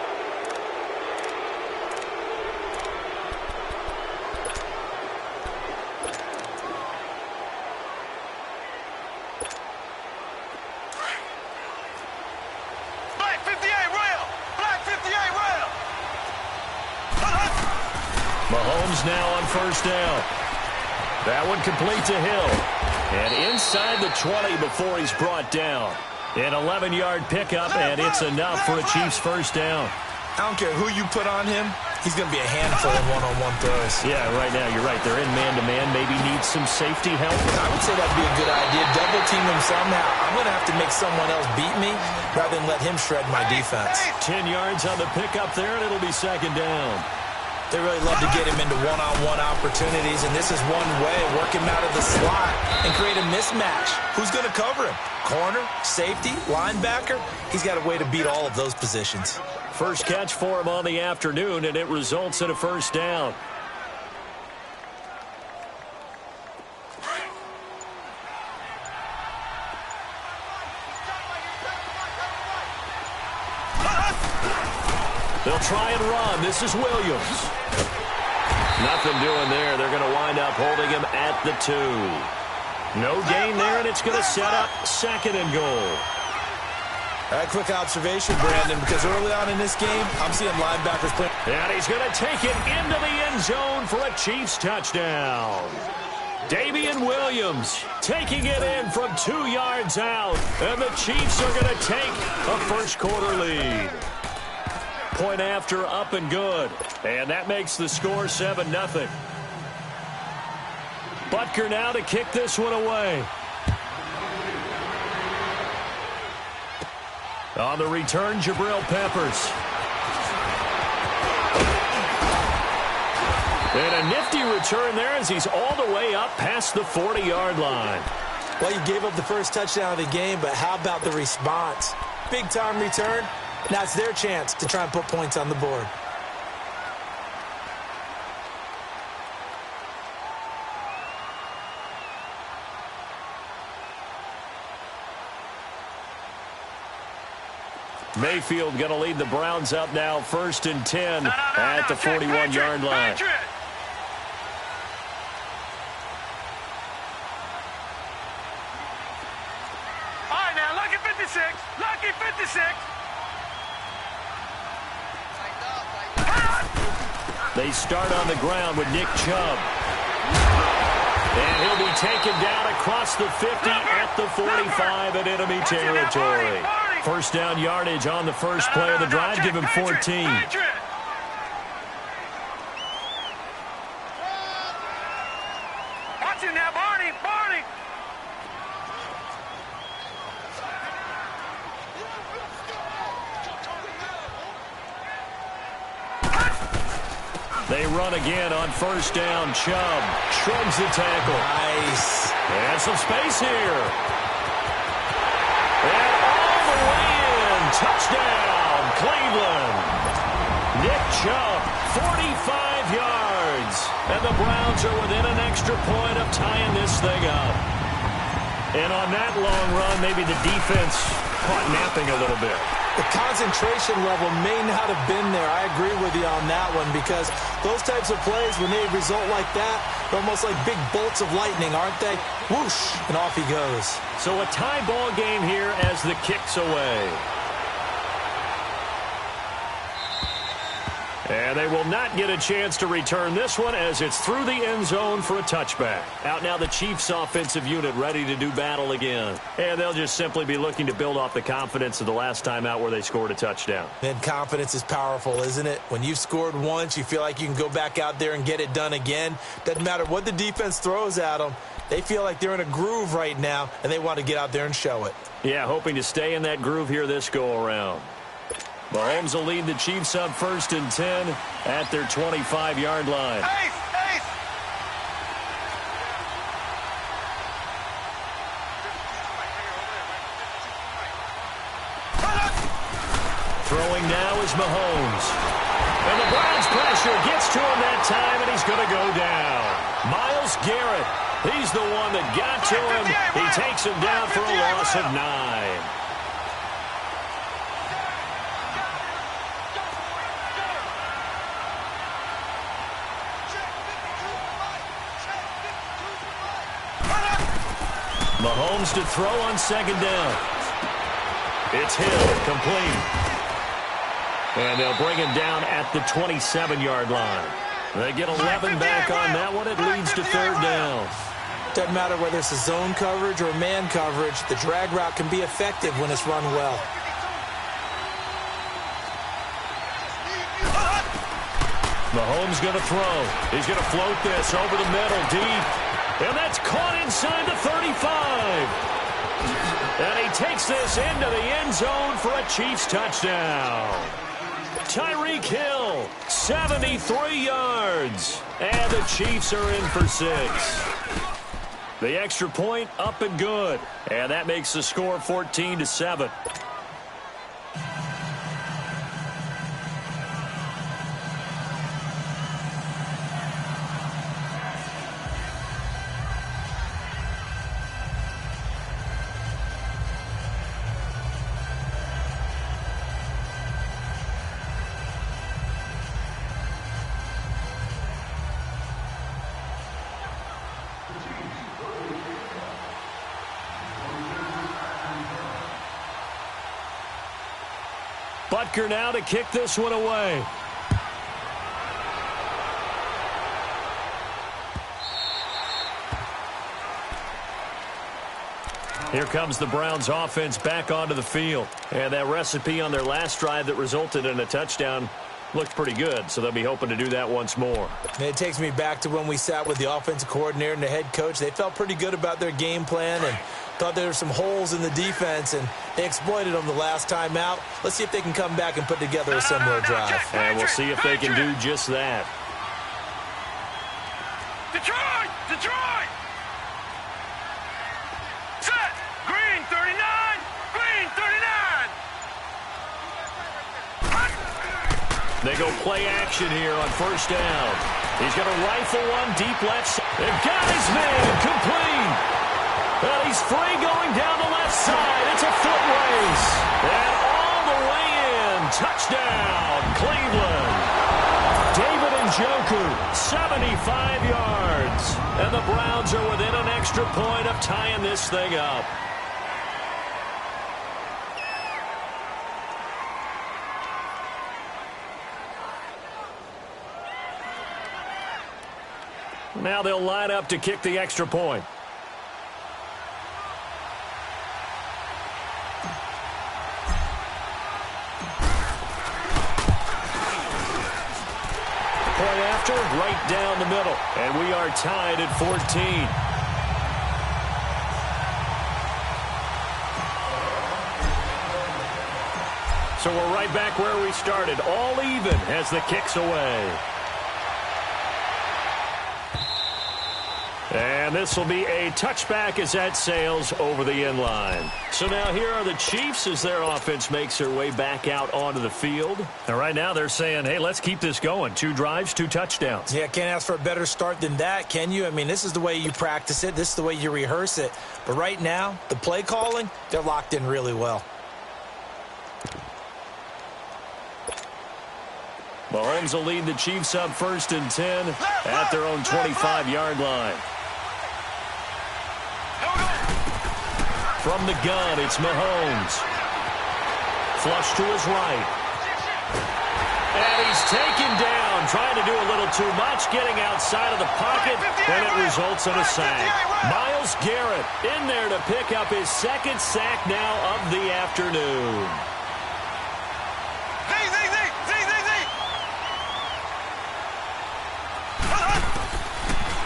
Mahomes now on first down. That one complete to Hill. And inside the 20 before he's brought down. An 11-yard pickup, and it's enough for a Chiefs first down. I don't care who you put on him. He's going to be a handful in one-on-one throws. Yeah, right now you're right. They're in man-to-man. Maybe needs some safety help. I would say that'd be a good idea. Double team him somehow. I'm going to have to make someone else beat me rather than let him shred my defense. 10 yards on the pickup there, and it'll be second down. They really love to get him into one-on-one opportunities, and this is one way, work him out of the slot and create a mismatch. Who's going to cover him? Corner, safety, linebacker? He's got a way to beat all of those positions. First catch for him on the afternoon, and it results in a first down. They'll try and run. This is Williams. Nothing doing there. They're going to wind up holding him at the 2. No gain there, and it's going to set up second and goal. All right, quick observation, Brandon, because early on in this game, I'm seeing linebackers play. And he's going to take it into the end zone for a Chiefs touchdown. Damian Williams taking it in from 2 yards out, and the Chiefs are going to take a first-quarter lead. Point after, up and good. And that makes the score 7-0. Butker now to kick this one away. On the return, Jabril Peppers. And a nifty return there as he's all the way up past the 40-yard line. Well, you gave up the first touchdown of the game, but how about the response? Big-time return. Now it's their chance to try and put points on the board. Mayfield going to lead the Browns up now, 1st and 10 at the 41-yard line. All right, now, lucky 56. Lucky 56. They start on the ground with Nick Chubb. And he'll be taken down across the 50 at the 45 in enemy territory. First down yardage on the first play of the drive. Give him 14. Watch him now, Barney. Barney. They run again on first down. Chubb shrugs the tackle. Nice. And some space here. And all the way in. Touchdown, Cleveland. Nick Chubb, 45 yards. And the Browns are within an extra point of tying this thing up. And on that long run, maybe the defense caught napping a little bit. The concentration level may not have been there. I agree with you on that one, because those types of plays, when they result like that, they're almost like big bolts of lightning, aren't they? Whoosh, and off he goes. So a tie ball game here as the kick's away. And they will not get a chance to return this one as it's through the end zone for a touchback. Out now the Chiefs offensive unit ready to do battle again. And they'll just simply be looking to build off the confidence of the last time out where they scored a touchdown. And confidence is powerful, isn't it? When you've scored once, you feel like you can go back out there and get it done again. Doesn't matter what the defense throws at them. They feel like they're in a groove right now, and they want to get out there and show it. Yeah, hoping to stay in that groove here this go-around. Mahomes will lead the Chiefs up 1st and 10 at their 25-yard line. Ace! Ace! Throwing now is Mahomes. And the Browns pressure gets to him that time, and he's going to go down. Myles Garrett, he's the one that got to him. He takes him down for a loss of 9. Mahomes to throw on 2nd down. It's Hill, complete. And they'll bring him down at the 27-yard line. They get 11 back on that one. It leads to 3rd down. Doesn't matter whether it's a zone coverage or man coverage, the drag route can be effective when it's run well. Mahomes going to throw. He's going to float this over the middle, deep. And that's caught inside the 35. And he takes this into the end zone for a Chiefs touchdown. Tyreek Hill, 73 yards. And the Chiefs are in for 6. The extra point up and good. And that makes the score 14-7. Butker now to kick this one away. Here comes the Browns offense back onto the field. And that recipe on their last drive that resulted in a touchdown looked pretty good, so they'll be hoping to do that once more. And it takes me back to when we sat with the offensive coordinator and the head coach. They felt pretty good about their game plan and thought there were some holes in the defense, and they exploited them the last time out. Let's see if they can come back and put together a similar drive. And we'll see if they can do just that. Detroit! Detroit! They go play action here on first down. He's going to rifle one deep left. They've got his man complete. And he's free going down the left side. It's a foot race. And all the way in. Touchdown, Cleveland. David Njoku, 75 yards. And the Browns are within an extra point of tying this thing up. Now they'll line up to kick the extra point. Point after, right down the middle. And we are tied at 14. So we're right back where we started. All even as the kick's away. And this will be a touchback as that sails over the end line. So now here are the Chiefs as their offense makes their way back out onto the field. And right now they're saying, hey, let's keep this going. 2 drives, 2 touchdowns. Yeah, can't ask for a better start than that, can you? I mean, this is the way you practice it. This is the way you rehearse it. But right now, the play calling, they're locked in really well. Mahomes will lead the Chiefs up 1st and 10 at their own 25-yard line. From the gun, it's Mahomes. Flush to his right. And he's taken down, trying to do a little too much, getting outside of the pocket, and it results in a sack. Myles Garrett in there to pick up his 2nd sack now of the afternoon.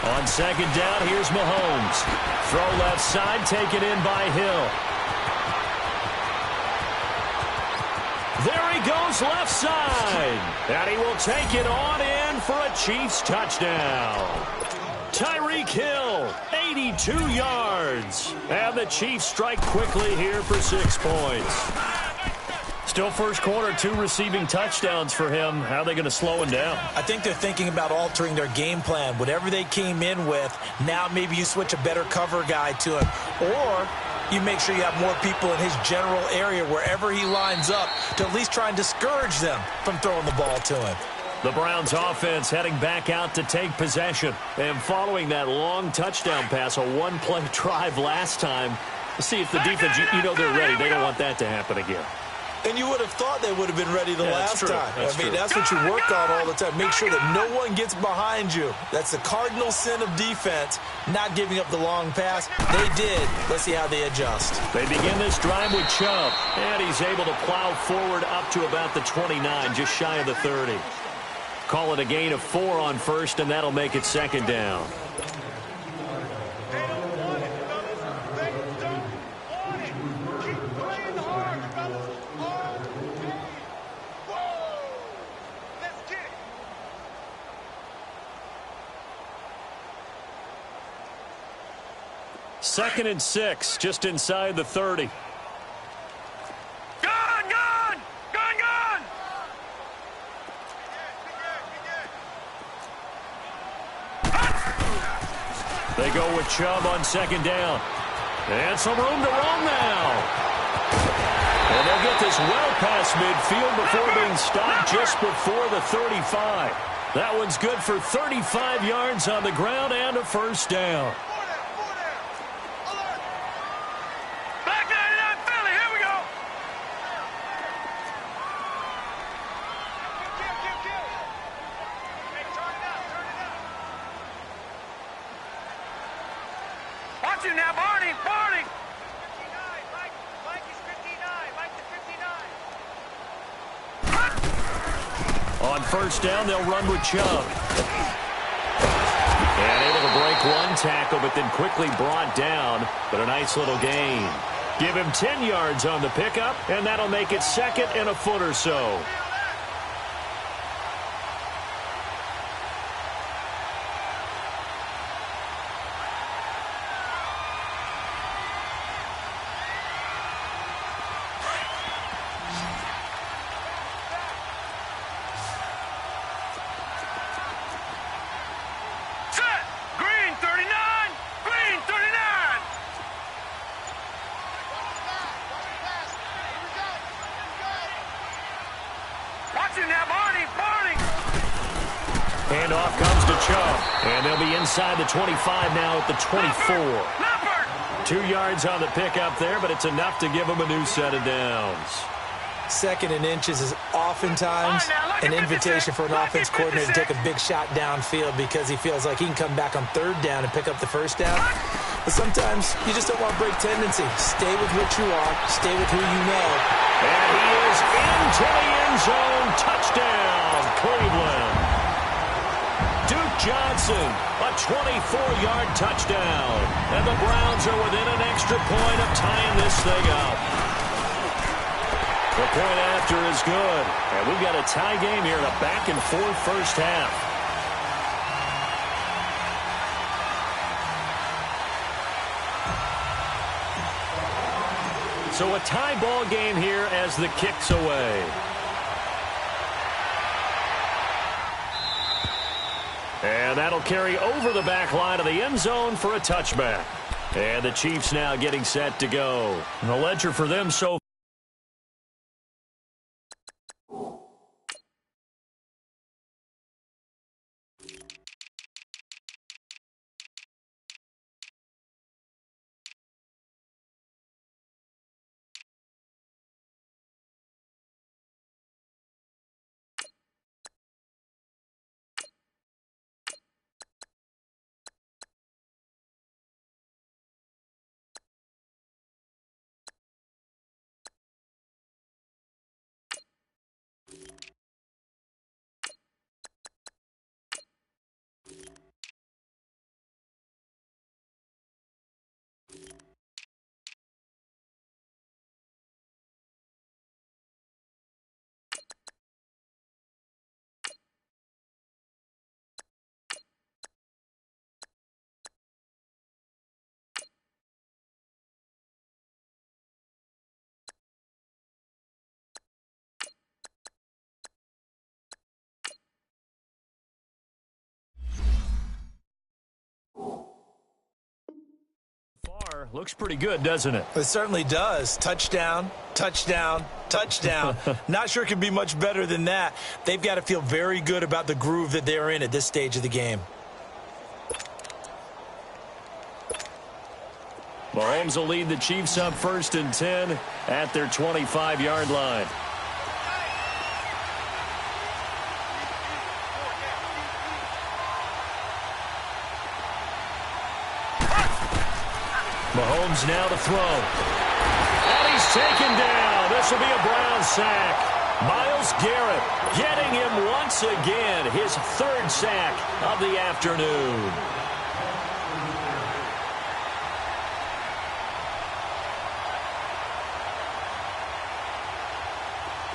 On 2nd down, here's Mahomes. Throw left side, taken in by Hill. There he goes left side. And he will take it on in for a Chiefs touchdown. Tyreek Hill, 82 yards. And the Chiefs strike quickly here for 6 points. Still first quarter, 2 receiving touchdowns for him. How are they going to slow him down? I think they're thinking about altering their game plan. Whatever they came in with, now maybe you switch a better cover guy to him. Or you make sure you have more people in his general area wherever he lines up to at least try and discourage them from throwing the ball to him. The Browns offense heading back out to take possession. And following that long touchdown pass, a 1-play drive last time, see if the defense, you know they're ready. They don't want that to happen again. And you would have thought they would have been ready the last time. That's true. That's what you work on all the time. Make sure that no one gets behind you. That's the cardinal sin of defense, not giving up the long pass. They did. Let's see how they adjust. They begin this drive with Chubb, and he's able to plow forward up to about the 29, just shy of the 30. Call it a gain of 4 on 1st, and that'll make it 2nd down. Second and 6, just inside the 30. Gun! They go with Chubb on 2nd down. And some room to roam now. And they'll get this well past midfield before being stopped just before the 35. That one's good for 35 yards on the ground and a 1st down. Watch him now, Barney! On 1st down, they'll run with Chubb. And able to break 1 tackle, but then quickly brought down. But a nice little gain. Give him 10 yards on the pickup, and that'll make it 2nd and a foot or so. Handoff comes to Chubb. And they'll be inside the 25 now at the 24. 2 yards on the pickup there, but it's enough to give them a new set of downs. 2nd and inches is oftentimes an invitation for an offense coordinator to take a big shot downfield because he feels like he can come back on 3rd down and pick up the 1st down. But sometimes you just don't want to break tendency. Stay with what you are. Stay with who you know. And he is into the end zone. Touchdown, Cleveland. Duke Johnson, a 24-yard touchdown. And the Browns are within an extra point of tying this thing up. The point after is good. And we've got a tie game here in a back-and-forth first half. So a tie ball game here as the kick's away. And that'll carry over the back line of the end zone for a touchback. And the Chiefs now getting set to go. And the ledger for them so looks pretty good, doesn't it? It certainly does. Touchdown, touchdown, touchdown. Not sure it can be much better than that. They've got to feel very good about the groove that they're in at this stage of the game. Mahomes will lead the Chiefs up 1st and 10 at their 25-yard line. Mahomes now to throw. And he's taken down. This will be a Brown sack. Myles Garrett getting him once again. His 3rd sack of the afternoon.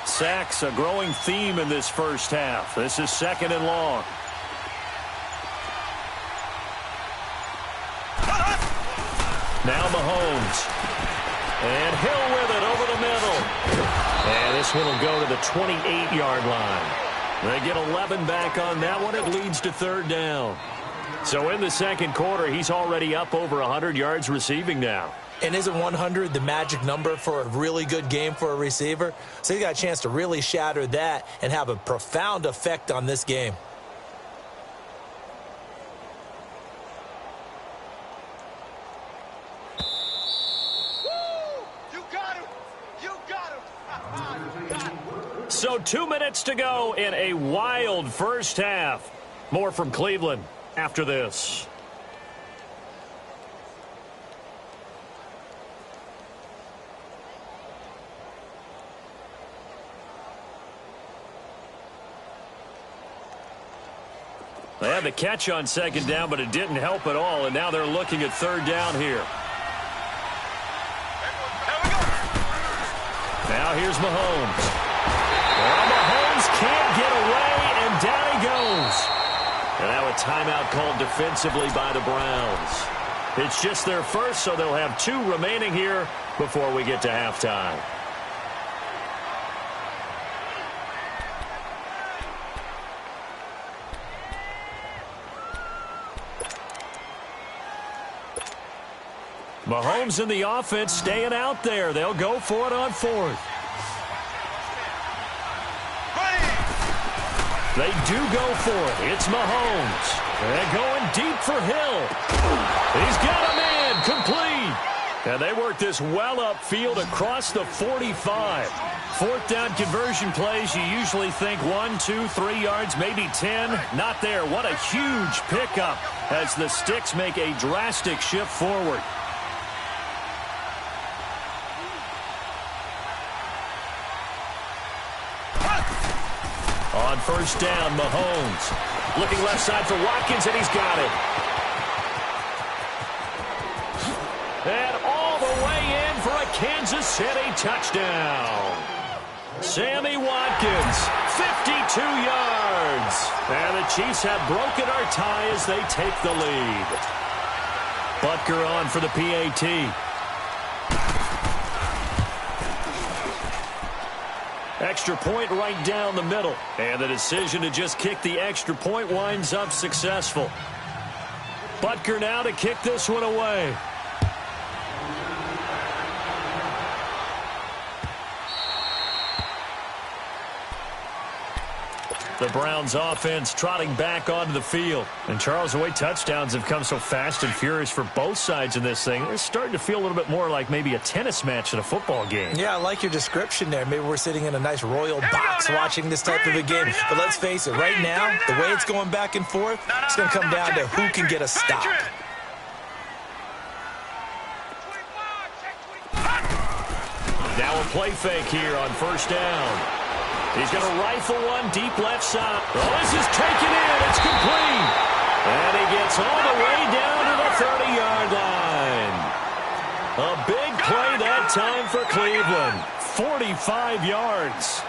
Sacks a growing theme in this first half. This is 2nd and long. Now Mahomes. And Hill with it over the middle. And this one will go to the 28-yard line. They get 11 back on that one. It leads to 3rd down. So in the 2nd quarter, he's already up over 100 yards receiving now. And isn't 100 the magic number for a really good game for a receiver? So he got a chance to really shatter that and have a profound effect on this game. So 2 minutes to go in a wild first half. More from Cleveland after this. They had the catch on 2nd down, but it didn't help at all, and now they're looking at 3rd down here. Now here's Mahomes. Well, Mahomes can't get away, and down he goes. And now a timeout called defensively by the Browns. It's just their first, so they'll have 2 remaining here before we get to halftime. Mahomes and the offense staying out there. They'll go for it on 4th. They do go for it. It's Mahomes. And going deep for Hill. He's got a man complete. And they work this well upfield across the 45. Fourth down conversion plays, you usually think 1, 2, 3 yards, maybe 10. Not there. What a huge pickup as the Sticks make a drastic shift forward. On first down, Mahomes. Looking left side for Watkins, and he's got it. And all the way in for a Kansas City touchdown. Sammy Watkins, 52 yards. And the Chiefs have broken our tie as they take the lead. Butker on for the PAT. Extra point right down the middle. And the decision to just kick the extra point winds up successful. Butker now to kick this one away. The Browns offense trotting back onto the field. And Charles, the way touchdowns have come so fast and furious for both sides in this thing, it's starting to feel a little bit more like maybe a tennis match in a football game. Yeah, I like your description there. Maybe we're sitting in a nice royal box watching this type of a game. But let's face it, right now, the way it's going back and forth, it's going to come down to who can get a stop. Now a play fake here on first down. He's going to rifle one deep left side. Oh, this is taken in. It's complete. And he gets all the way down to the 30-yard line. A big play that time for Cleveland. 45 yards.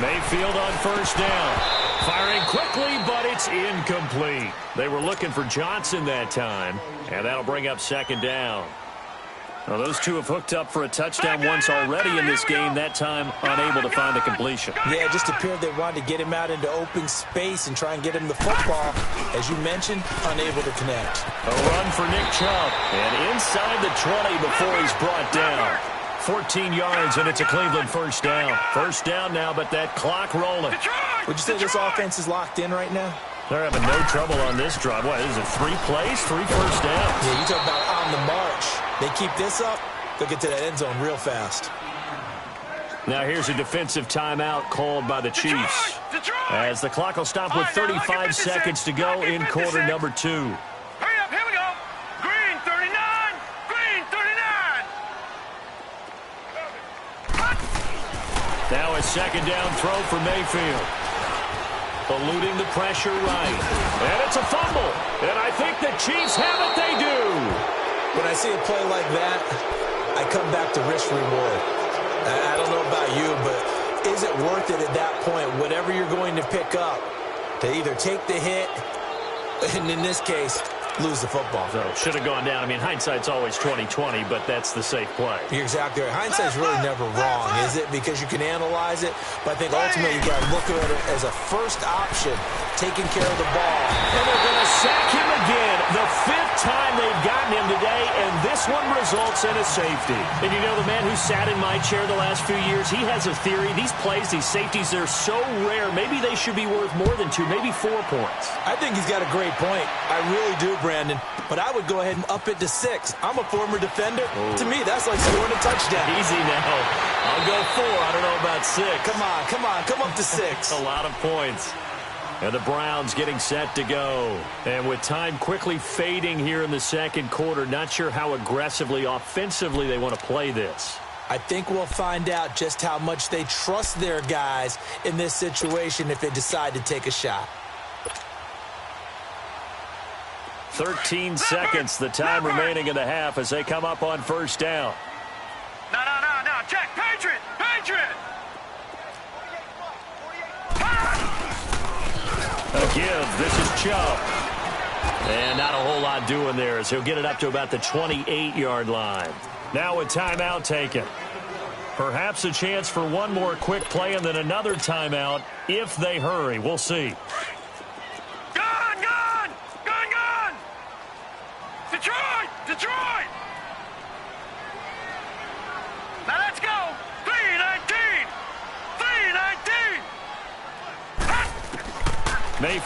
Mayfield on first down. Firing quickly, but it's incomplete. They were looking for Johnson that time. And that'll bring up second down. Well, those two have hooked up for a touchdown once already in this game, that time unable to find the completion. Yeah, it just appeared they wanted to get him out into open space and try and get him the football. As you mentioned, unable to connect. A run for Nick Chubb, and inside the 20 before he's brought down. 14 yards, and it's a Cleveland first down. First down now, but that clock rolling. Would you say this offense is locked in right now? They're having no trouble on this drive. What, is it 3 plays, 3 first downs? Yeah, you talk about on the march. They keep this up, they'll get to that end zone real fast. Now here's a defensive timeout called by the Chiefs. As the clock will stop with 35 seconds to go in quarter number 2. Hurry up, here we go. Green 39, green 39. Now a second down throw for Mayfield. Eluding the pressure right. And it's a fumble. And I think the Chiefs have it. They do. When I see a play like that, I come back to risk reward. I don't know about you, but is it worth it at that point, whatever you're going to pick up, to either take the hit, and in this case, lose the football? So should have gone down. I mean, hindsight's always 20/20, but that's the safe play. You're exactly right. Hindsight's really never wrong, is it? Because you can analyze it, but I think ultimately you got to look at it as a first option, taking care of the ball. And they're going to sack him again. The 5th time they've gotten him today, and this one results in a safety. And you know, the man who sat in my chair the last few years, he has a theory. These plays, these safeties, they're so rare. Maybe they should be worth more than 2, maybe 4 points. I think he's got a great point. I really do, Brandon. But I would go ahead and up it to 6. I'm a former defender. Ooh. To me, that's like scoring a touchdown. Easy now. I'll go 4. I don't know about 6. Come up to 6. A lot of points. And the Browns getting set to go. And with time quickly fading here in the second quarter, not sure how aggressively, offensively they want to play this. I think we'll find out just how much they trust their guys in this situation if they decide to take a shot. 13 seconds, the time remaining in the half as they come up on first down. No. Check. Patriot. A give. This is Chubb. And not a whole lot doing there as he'll get it up to about the 28-yard line. Now a timeout taken. Perhaps a chance for one more quick play and then another timeout if they hurry. We'll see. Gun! Detroit! Now let's go! 3, 9,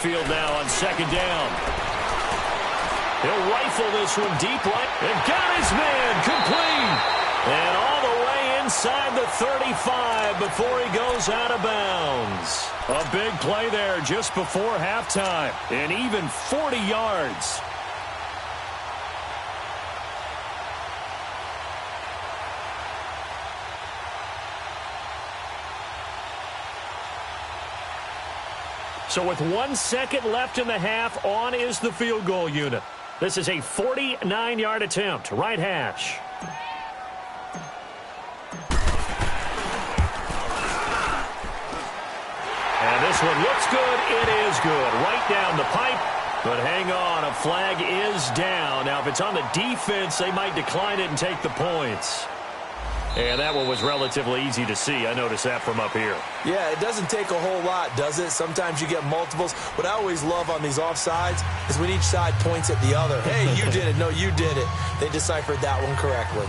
field now on second down. He'll rifle this one deep right and got his man complete. And all the way inside the 35 before he goes out of bounds. A big play there just before halftime, and even 40 yards. So with 1 second left in the half, on is the field goal unit. This is a 49-yard attempt, right hash. And this one looks good. It is good. Right down the pipe. But hang on, a flag is down. Now, if it's on the defense, they might decline it and take the points. And that one was relatively easy to see. I noticed that from up here. Yeah, it doesn't take a whole lot, does it? Sometimes you get multiples. What I always love on these offsides is when each side points at the other. Hey, you did it. No, you did it. They deciphered that one correctly.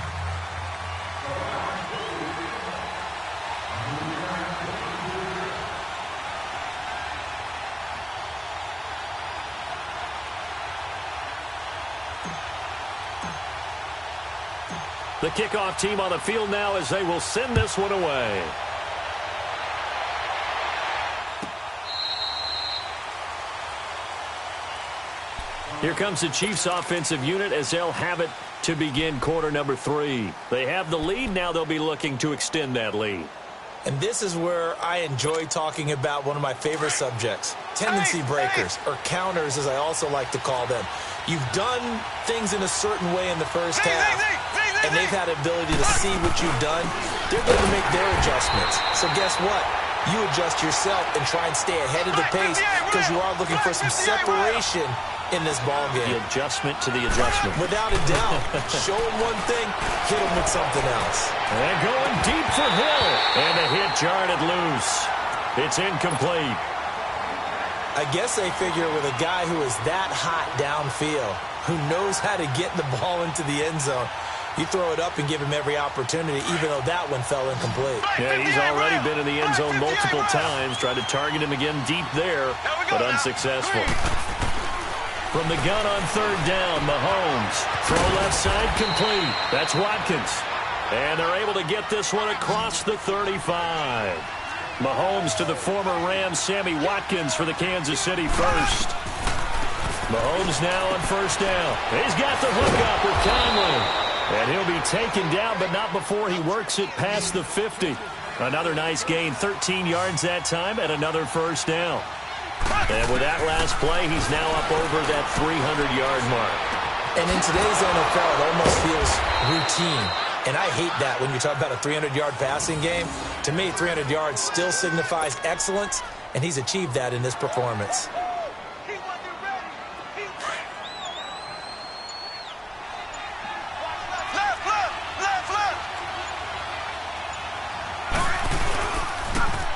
The kickoff team on the field now as they will send this one away. Here comes the Chiefs offensive unit as they'll have it to begin quarter number 3. They have the lead. Now they'll be looking to extend that lead. And this is where I enjoy talking about one of my favorite subjects, tendency breakers, or counters as I also like to call them. You've done things in a certain way in the first half, and they've had the ability to see what you've done. They're going to make their adjustments. So guess what? You adjust yourself and try and stay ahead of the pace because you are looking for some separation in this ball game. The adjustment to the adjustment. Without a doubt. Show them one thing, hit them with something else. And going deep for Hill. And the hit jarred it loose. It's incomplete. I guess they figure with a guy who is that hot downfield, who knows how to get the ball into the end zone, you throw it up and give him every opportunity, even though that one fell incomplete. Yeah, he's already been in the end zone multiple times. Tried to target him again deep there, but unsuccessful. From the gun on third down, Mahomes. Throw left side complete. That's Watkins. And they're able to get this one across the 35. Mahomes to the former Rams, Sammy Watkins for the Kansas City first. Mahomes now on first down. He's got the hook up with Conley. And he'll be taken down, but not before he works it past the 50. Another nice gain, 13 yards that time, and another first down. And with that last play, he's now up over that 300-yard mark. And in today's NFL, it almost feels routine. And I hate that when you talk about a 300-yard passing game. To me, 300 yards still signifies excellence, and he's achieved that in this performance.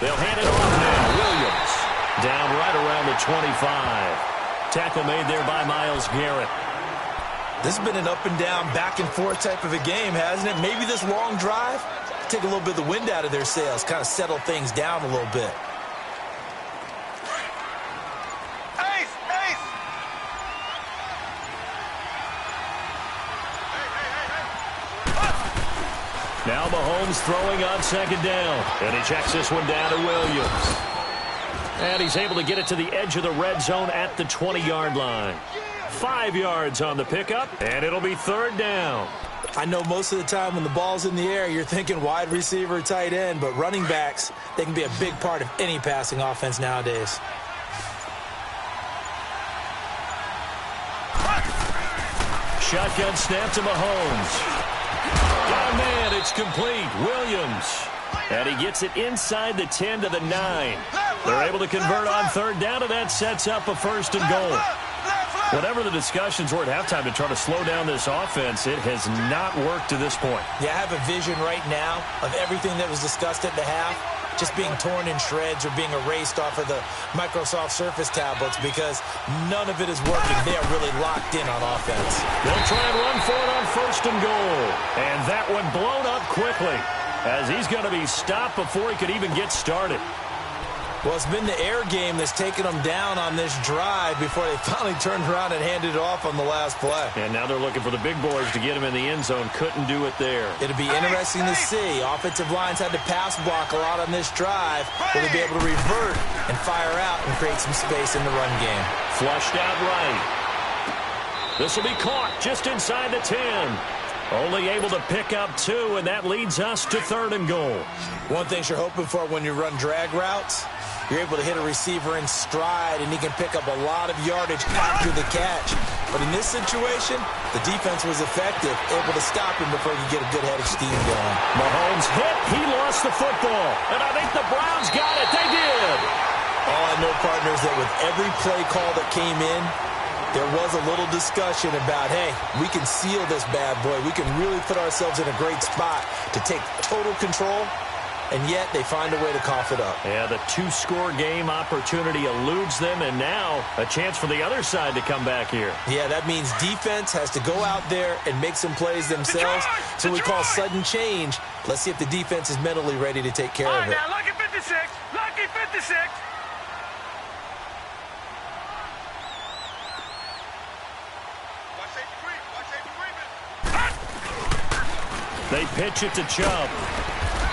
They'll hand it off now. Williams down right around the 25. Tackle made there by Myles Garrett. This has been an up and down, back and forth type of a game, hasn't it? Maybe this long drive, take a little bit of the wind out of their sails, kind of settle things down a little bit. Now Mahomes throwing on second down. And he checks this one down to Williams. And he's able to get it to the edge of the red zone at the 20-yard line. 5 yards on the pickup, and it'll be third down. I know most of the time when the ball's in the air, you're thinking wide receiver, tight end, but running backs, they can be a big part of any passing offense nowadays. Shotgun snap to Mahomes. Got a man, it's complete. Williams. And he gets it inside the 10 to the 9. They're able to convert on third down, and that sets up a first and goal. Whatever the discussions were at halftime to try to slow down this offense, it has not worked to this point. Yeah, I have a vision right now of everything that was discussed at the half just being torn in shreds or being erased off of the Microsoft Surface tablets because none of it is working. They are really locked in on offense. They'll try and run for it on first and goal. And that one blown up quickly as he's going to be stopped before he could even get started. Well, it's been the air game that's taken them down on this drive before they finally turned around and handed it off on the last play. And now they're looking for the big boys to get him in the end zone. Couldn't do it there. It'll be interesting to see. Offensive lines had to pass block a lot on this drive. Will they be able to revert and fire out and create some space in the run game? Flushed out right. This will be caught just inside the 10. Only able to pick up 2, and that leads us to 3rd and goal. One thing you're hoping for when you run drag routes, you're able to hit a receiver in stride, and he can pick up a lot of yardage after the catch. But in this situation, the defense was effective, able to stop him before he could get a good head of steam going. Mahomes hit. He lost the football. And I think the Browns got it. They did. All I know, partners, that with every play call that came in, there was a little discussion about, hey, we can seal this bad boy. We can really put ourselves in a great spot to take total control, and yet they find a way to cough it up. Yeah, the 2-score game opportunity eludes them, and now a chance for the other side to come back here. Yeah, that means defense has to go out there and make some plays themselves. So we call sudden change. Let's see if the defense is mentally ready to take care of it. Now, lucky 56. Lucky 56. They pitch it to Chubb.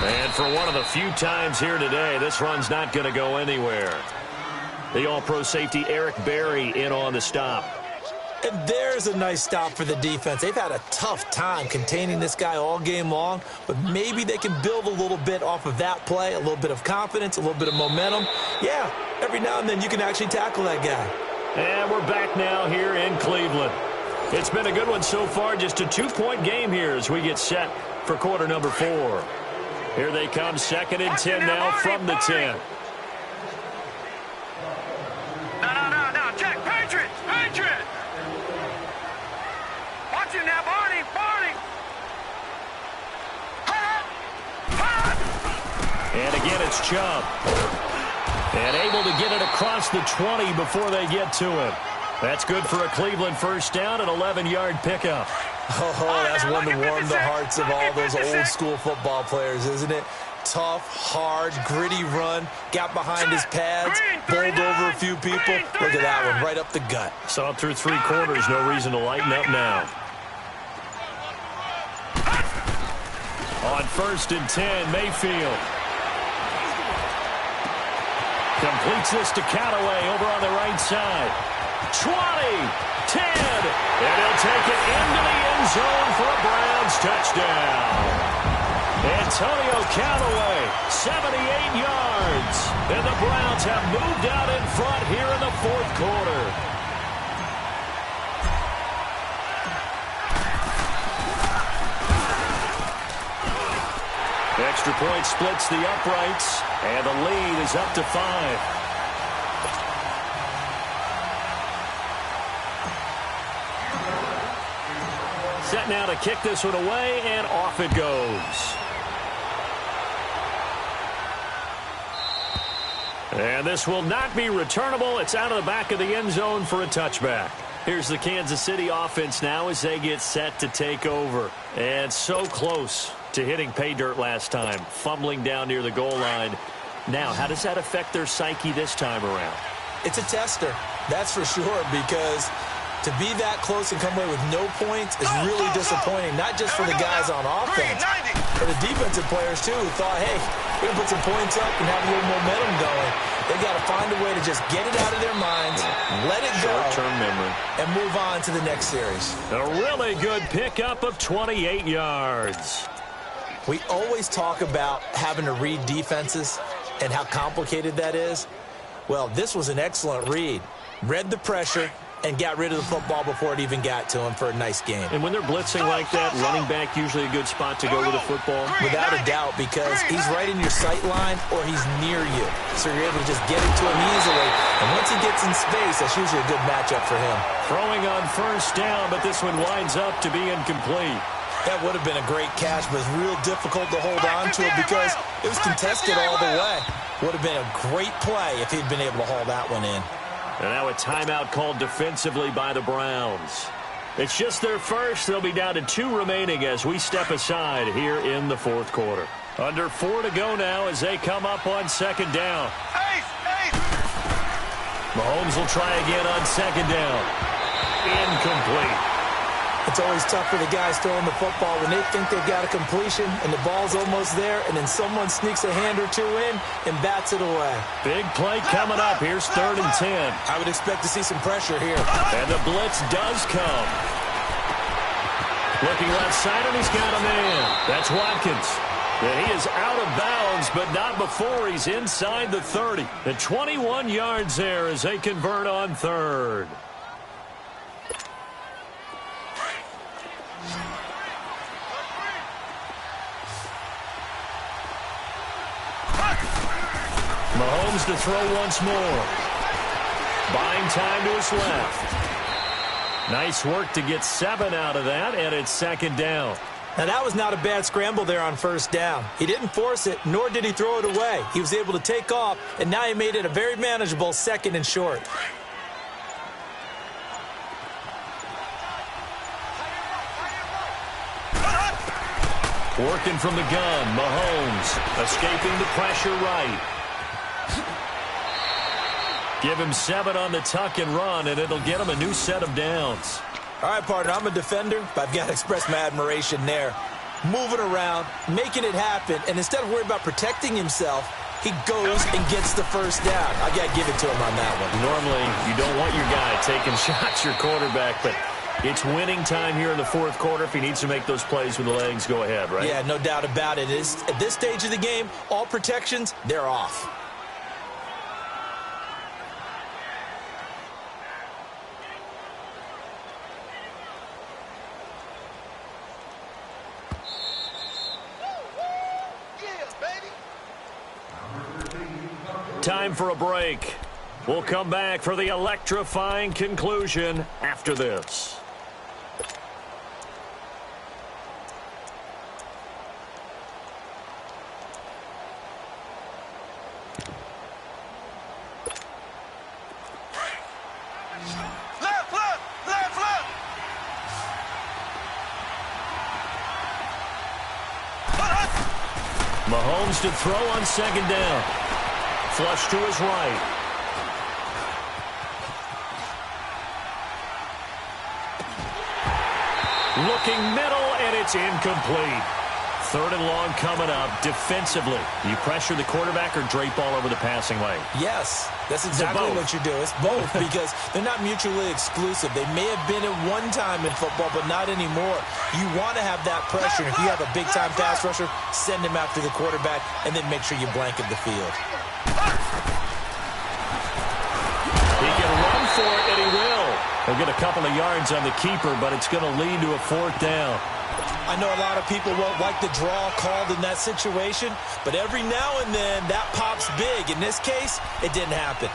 And for one of the few times here today, this run's not going to go anywhere. The all-pro safety Eric Berry in on the stop. And there's a nice stop for the defense. They've had a tough time containing this guy all game long, but maybe they can build a little bit off of that play, a little bit of confidence, a little bit of momentum. Yeah, every now and then you can actually tackle that guy. And we're back now here in Cleveland. It's been a good one so far, just a 2-point game here as we get set for quarter number 4. Here they come, 2nd and 10 now from the 10. No, check, Patriot. Watch it now, Barney. And again, it's Chubb. And able to get it across the 20 before they get to him. That's good for a Cleveland first down, an 11-yard pickup. Oh, that's one to warm the hearts of all those old-school football players, isn't it? Tough, hard, gritty run. Got behind his pads, bowled over a few people. Look at that one, right up the gut. Saw it through 3 quarters. No reason to lighten up now. On 1st and 10, Mayfield. Completes this to Callaway over on the right side. 20, 10, and he'll take it into the end zone for a Browns touchdown. Antonio Callaway, 78 yards. And the Browns have moved out in front here in the 4th quarter. Extra point splits the uprights, and the lead is up to 5. Set now to kick this one away, and off it goes. And this will not be returnable. It's out of the back of the end zone for a touchback. Here's the Kansas City offense now as they get set to take over. And so close to hitting pay dirt last time, fumbling down near the goal line. Now, how does that affect their psyche this time around? It's a tester, that's for sure, because to be that close and come away with no points is really disappointing, not just for the guys on offense, but the defensive players, too, who thought, hey, we're going to put some points up and have a little momentum going. They've got to find a way to just get it out of their minds, let it go, short-term memory, and move on to the next series. A really good pickup of 28 yards. We always talk about having to read defenses and how complicated that is. Well, this was an excellent read. Read the pressure and got rid of the football before it even got to him for a nice game. And when they're blitzing like that, running back usually a good spot to go with the football? Without a doubt, because he's right in your sight line or he's near you. So you're able to just get it to him easily. And once he gets in space, that's usually a good matchup for him. Throwing on 1st down, but this one winds up to be incomplete. That would have been a great catch, but it's real difficult to hold on to it because it was contested all the way. Would have been a great play if he'd been able to haul that one in. And now a timeout called defensively by the Browns. It's just their first. They'll be down to 2 remaining as we step aside here in the 4th quarter. Under 4 to go now as they come up on 2nd down. Ace! Mahomes will try again on second down. Incomplete. It's always tough for the guys throwing the football when they think they've got a completion and the ball's almost there, and then someone sneaks a hand or two in and bats it away. Big play coming up. Here's 3rd and 10. I would expect to see some pressure here. And the blitz does come. Looking left side, and he's got a man. That's Watkins. And he is out of bounds, but not before he's inside the 30. And 21 yards there as they convert on 3rd. Mahomes to throw once more. Buying time to his left. Nice work to get 7 out of that, and it's 2nd down. Now, that was not a bad scramble there on 1st down. He didn't force it, nor did he throw it away. He was able to take off, and now he made it a very manageable 2nd and short. Working from the gun, Mahomes escaping the pressure right. Give him 7 on the tuck and run, and it'll get him a new set of downs. All right, partner, I'm a defender, but I've got to express my admiration there. Moving around, making it happen, and instead of worrying about protecting himself, he goes and gets the 1st down. I got to give it to him on that one. Normally, you don't want your guy taking shots, your quarterback, but it's winning time here in the 4th quarter. If he needs to make those plays with the legs, go ahead, right? Yeah, no doubt about it. At this stage of the game, all protections, they're off. Time for a break. We'll come back for the electrifying conclusion after this. Left, left, left, left. Mahomes to throw on 2nd down. Flush to his right. Looking middle, and it's incomplete. 3rd and long coming up defensively. You pressure the quarterback or drape all over the passing lane? Yes, that's exactly what you do. It's both because they're not mutually exclusive. They may have been at one time in football, but not anymore. You want to have that pressure. If you have a big-time pass rusher, send him after the quarterback, and then make sure you blanket the field. He can run for it, and he will. He'll get a couple of yards on the keeper, but it's going to lead to a 4th down. I know a lot of people won't like the draw called in that situation, but every now and then that pops big. In this case, it didn't happen.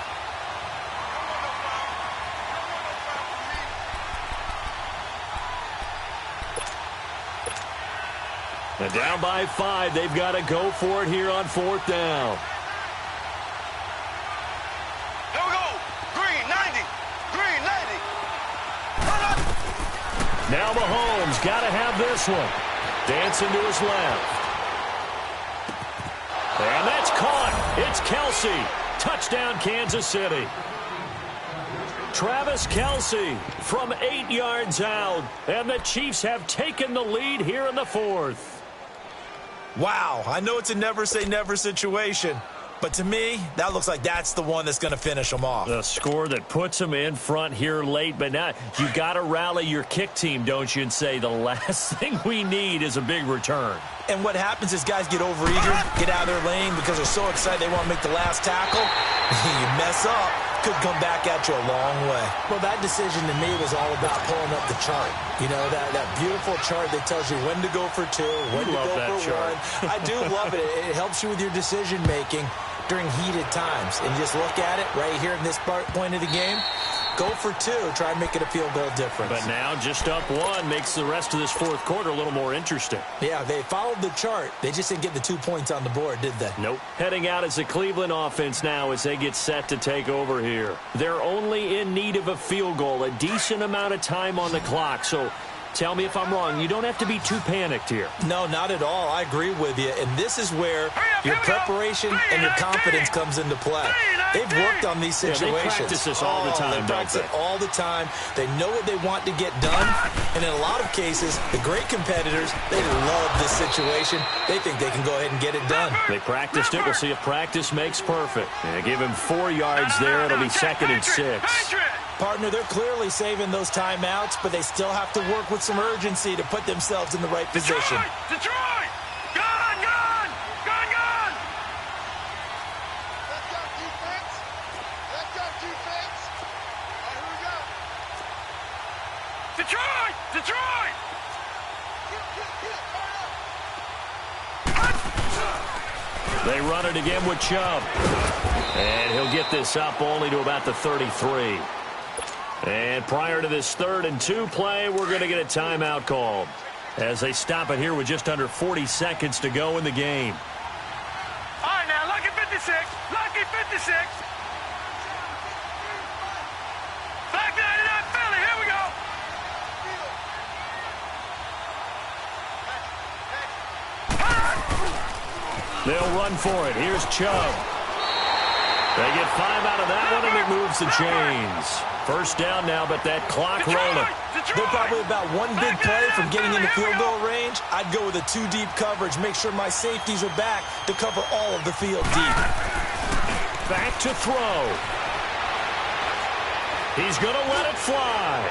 And down by 5, they've got to go for it here on 4th down. Here we go. Green, 90. Green, 90. Now Mahomes got to have this one. Dancing to his left. And that's caught. It's Kelsey. Touchdown, Kansas City. Travis Kelsey from 8 yards out. And the Chiefs have taken the lead here in the 4th. Wow, I know it's a never-say-never situation, but to me, that looks like that's the one that's going to finish them off. The score that puts them in front here late, but now you got to rally your kick team, don't you, and say the last thing we need is a big return. And what happens is guys get overeager, get out of their lane because they're so excited they want to make the last tackle. You mess up, could come back at you a long way. Well, that decision to me was all about pulling up the chart. You know, that beautiful chart that tells you when to go for 2, when to go for 1. I do love it. It helps you with your decision-making during heated times. And just look at it right here in this point of the game. Go for 2. Try and make it a field goal difference. But now just up 1 makes the rest of this 4th quarter a little more interesting. Yeah, they followed the chart. They just didn't get the 2 points on the board, did they? Nope. Heading out as the Cleveland offense now as they get set to take over here. They're only in need of a field goal, a decent amount of time on the clock. So Tell me if I'm wrong. You don't have to be too panicked here. No, not at all. I agree with you. And this is where your preparation and your confidence comes into play. They've worked on these situations. They practice this all the time, They practice it all the time. They know what they want to get done. And in a lot of cases, the great competitors, they love this situation. They think they can go ahead and get it done. They practiced it. We'll see if practice makes perfect. And they give him 4 yards there. It'll be 2nd and 6. Partner, they're clearly saving those timeouts, but they still have to work with some urgency to put themselves in the right position. Detroit! Gone, gone! Gone, gone! Let's go, defense. Let's go, defense. All right, here we go. Detroit! Detroit! Get it. They run it again with Chubb. And he'll get this up only to about the 33. And prior to this 3rd and 2 play, we're going to get a timeout called as they stop it here with just under 40 seconds to go in the game. All right, now, lucky 56. Lucky 56. Back 99 Philly. Here we go. They'll run for it. Here's Chubb. They get 5 out of that one, and it moves the chains. 1st down now, but that clock rolling. They're probably about one big play from getting into field goal range. I'd go with a 2-deep coverage. Make sure my safeties are back to cover all of the field deep. Back to throw. He's going to let it fly.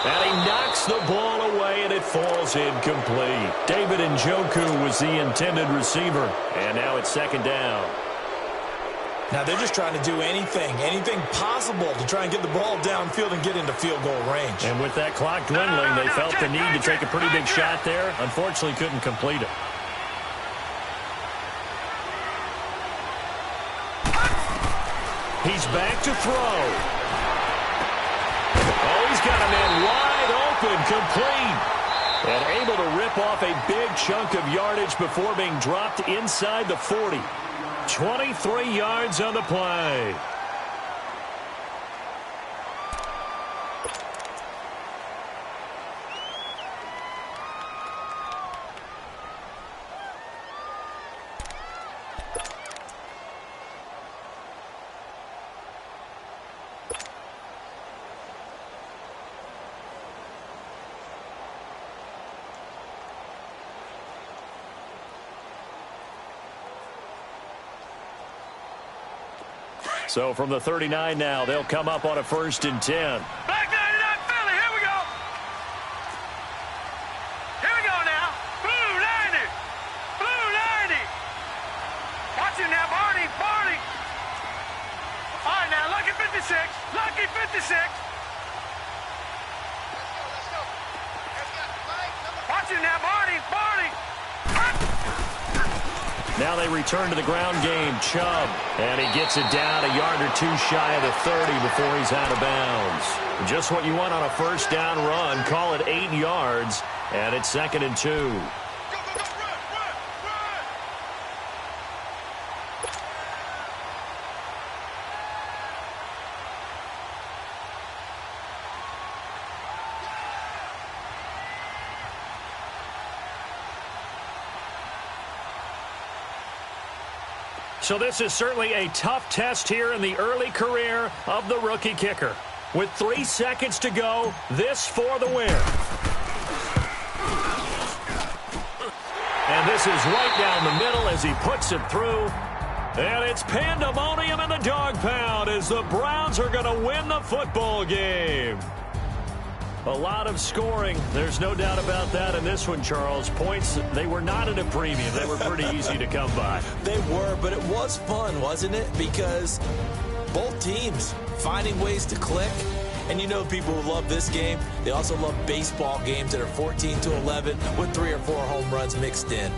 And he knocks the ball away, and it falls incomplete. David Njoku was the intended receiver. And now it's 2nd down. Now they're just trying to do anything possible to try and get the ball downfield and get into field goal range. And with that clock dwindling, they felt the need to take a pretty big shot there. Unfortunately, couldn't complete it. He's back to throw. Oh, he's got a man wide open, complete. And able to rip off a big chunk of yardage before being dropped inside the 40. 23 yards on the play. So from the 39 now, they'll come up on a 1st and 10. Back 99 Philly. Here we go. Here we go now. Blue 90. Blue 90. Watch it now, Barney. Barney. All right, now, lucky 56. Lucky 56. Let's go. Watch it now, Barney. Barney. Now they return to the ground game. Chubb. And he gets it down a yard or 2 shy of the 30 before he's out of bounds. Just what you want on a 1st down run. Call it 8 yards. And it's 2nd and 2. Go, go, go, run, run, run. So this is certainly a tough test here in the early career of the rookie kicker. With 3 seconds to go, this for the win. And this is right down the middle as he puts it through. And it's pandemonium in the dog pound as the Browns are going to win the football game. A lot of scoring. There's no doubt about that in this one, Charles. Points, they were not at a premium. They were pretty easy to come by. They were, but it was fun, wasn't it? Because both teams finding ways to click. And you know people who love this game, they also love baseball games that are 14-11 with 3 or 4 home runs mixed in.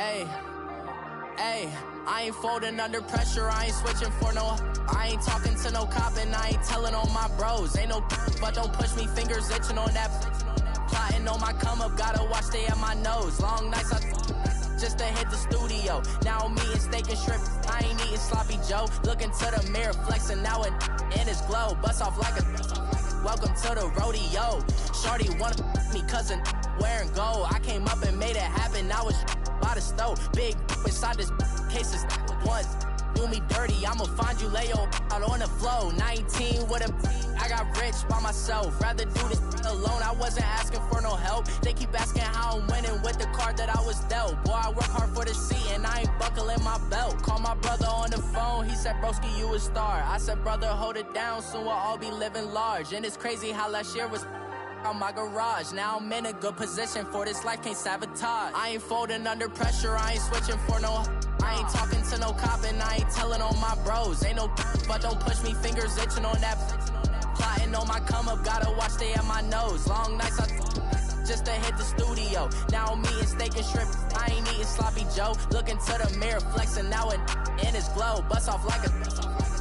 Ayy, I ain't folding under pressure, I ain't switching for no. I ain't talking to no cop and I ain't telling on my bros. Ain't no but don't push me, fingers itching on that. Plotting on my come up, gotta watch stay at my nose. Long nights I just to hit the studio. Now I'm eating steak and shrimp, I ain't eating sloppy Joe. Looking to the mirror, flexing now and in his glow. Bust off like a welcome to the rodeo. Shorty wanna me cousin wearing gold. I came up and made it happen, I was by the stove. Big inside this case is once. Do me dirty, I'ma find you, lay your out on the flow. 19 with a I got rich by myself. Rather do this alone, I wasn't asking for no help. They keep asking how I'm winning with the card that I was dealt. Boy, I work hard for the seat and I ain't buckling my belt. Call my brother on the phone, he said, broski, you a star. I said, brother, hold it down, soon we'll all be living large. And it's crazy how last year was on my garage. Now I'm in a good position for this life, can't sabotage. I ain't folding under pressure, I ain't switching for no. I ain't talking to no cop and I ain't telling on my bros. Ain't no but don't push me, fingers itching on that. Plotting on my come up, gotta watch stay at my nose. Long nights I just to hit the studio. Now I'm eating steak and shrimp, I ain't eating sloppy Joe. Looking to the mirror, flexing now and in his glow. Bust off like a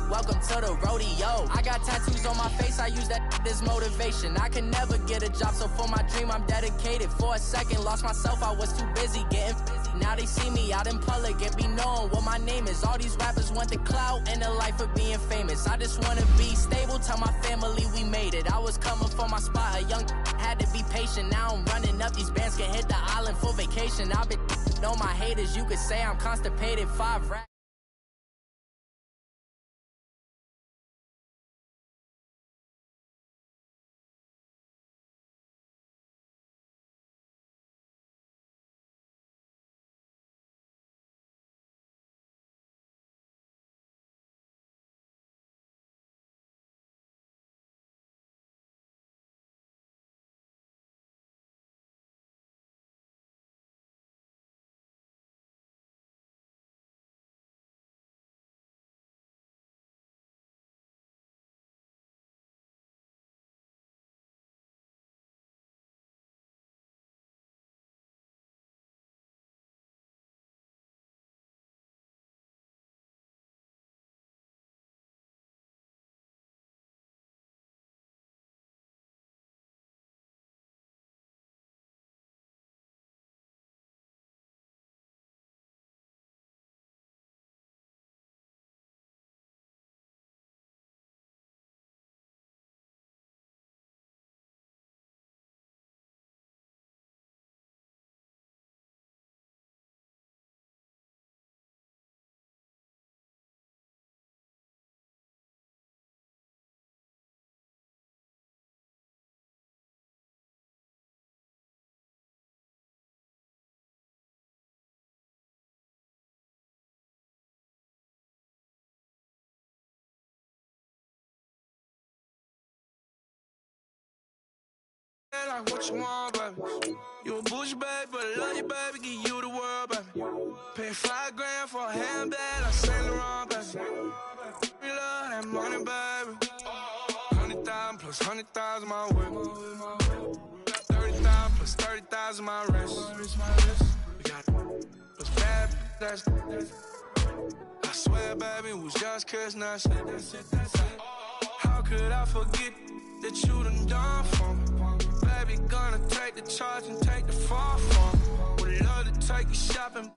welcome to the rodeo. I got tattoos on my face, I use that as motivation. I can never get a job, so for my dream I'm dedicated. For a second, lost myself, I was too busy getting busy. Now they see me out in public and be knowing what my name is. All these rappers want the clout and the life of being famous. I just wanna be stable, tell my family we made it. I was coming for my spot, a young had to be patient. Now I'm running up, these bands can hit the island for vacation. I've been know my haters, you could say I'm constipated. 5 rap. Like what you want, baby. You a bougie, baby, but I love you, baby. Give you the world, baby. Pay $5 grand for a handbag, like Saint Laurent, baby. We love that money, baby. 100,000 plus 100,000 my whip. 30,000 plus 30,000 my wrist. We got those bad, that's. I swear, baby, it was just kiss, that's it. How could I forget that you done for me? Baby, gonna take the charge and take the fall from me. Would love to take you shopping.